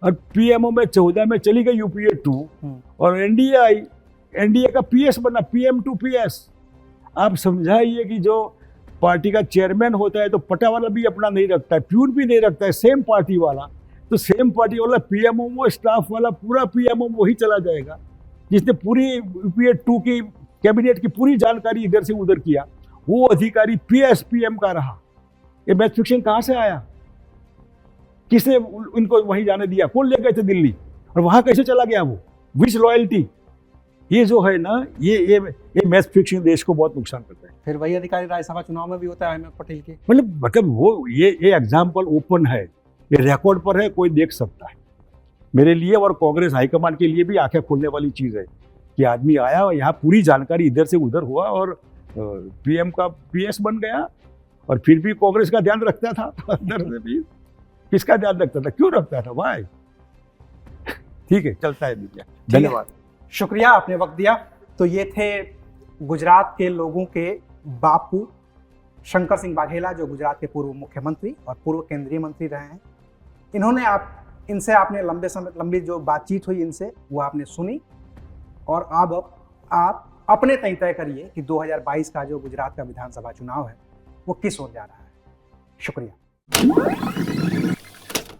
और पीएमओ में 14 में चली गई यूपीए 2, और एनडीए का पीएस बना, पीएम टू पीएस। आप समझाइए कि जो पार्टी का चेयरमैन होता है तो पटा वाला भी अपना नहीं रखता है, प्यून भी नहीं रखता है, सेम पार्टी वाला। तो सेम पार्टी वाला पीएमओ, वो स्टाफ वाला पूरा पीएमओ वही चला जाएगा जिसने पूरी यूपीए 2 की कैबिनेट की पूरी जानकारी इधर से उधर किया। वो अधिकारी पीएस पीएम का रहा। ये मैथ फिक्शन कहाँ से आया? किसने उनको वहीं जाने दिया? कौन ले गए थे दिल्ली, और वहां कैसे चला गया वो? विच लॉयल्टी? ये जो है ना, ये मैथ फिक्शन देश को बहुत नुकसान करता है। फिर वही अधिकारी राज्यसभा चुनाव में भी होता है अहमद पटेल के। मतलब वो ये एग्जाम्पल ओपन है, ये रिकॉर्ड पर है, कोई देख सकता है। मेरे लिए और कांग्रेस हाईकमान के लिए भी आंखें खोलने वाली चीज़ है कि आदमी आया और यहाँ पूरी जानकारी इधर से उधर हुआ और पीएम का पीएस बन गया, और फिर भी कांग्रेस का ध्यान रखता था अंदर से भी। किसका ध्यान रखता था, क्यों रखता था? वाई? ठीक है, चलता है दुनिया। धन्यवाद, शुक्रिया, आपने वक्त दिया। तो ये थे गुजरात के लोगों के बापू शंकर सिंह वाघेला, जो गुजरात के पूर्व मुख्यमंत्री और पूर्व केंद्रीय मंत्री रहे हैं। इनसे आपने लंबी जो बातचीत हुई इनसे, वो आपने सुनी। और अब आप अपने तय करिए कि 2022 का जो गुजरात का विधानसभा चुनाव है वो किस ओर जा रहा है। शुक्रिया।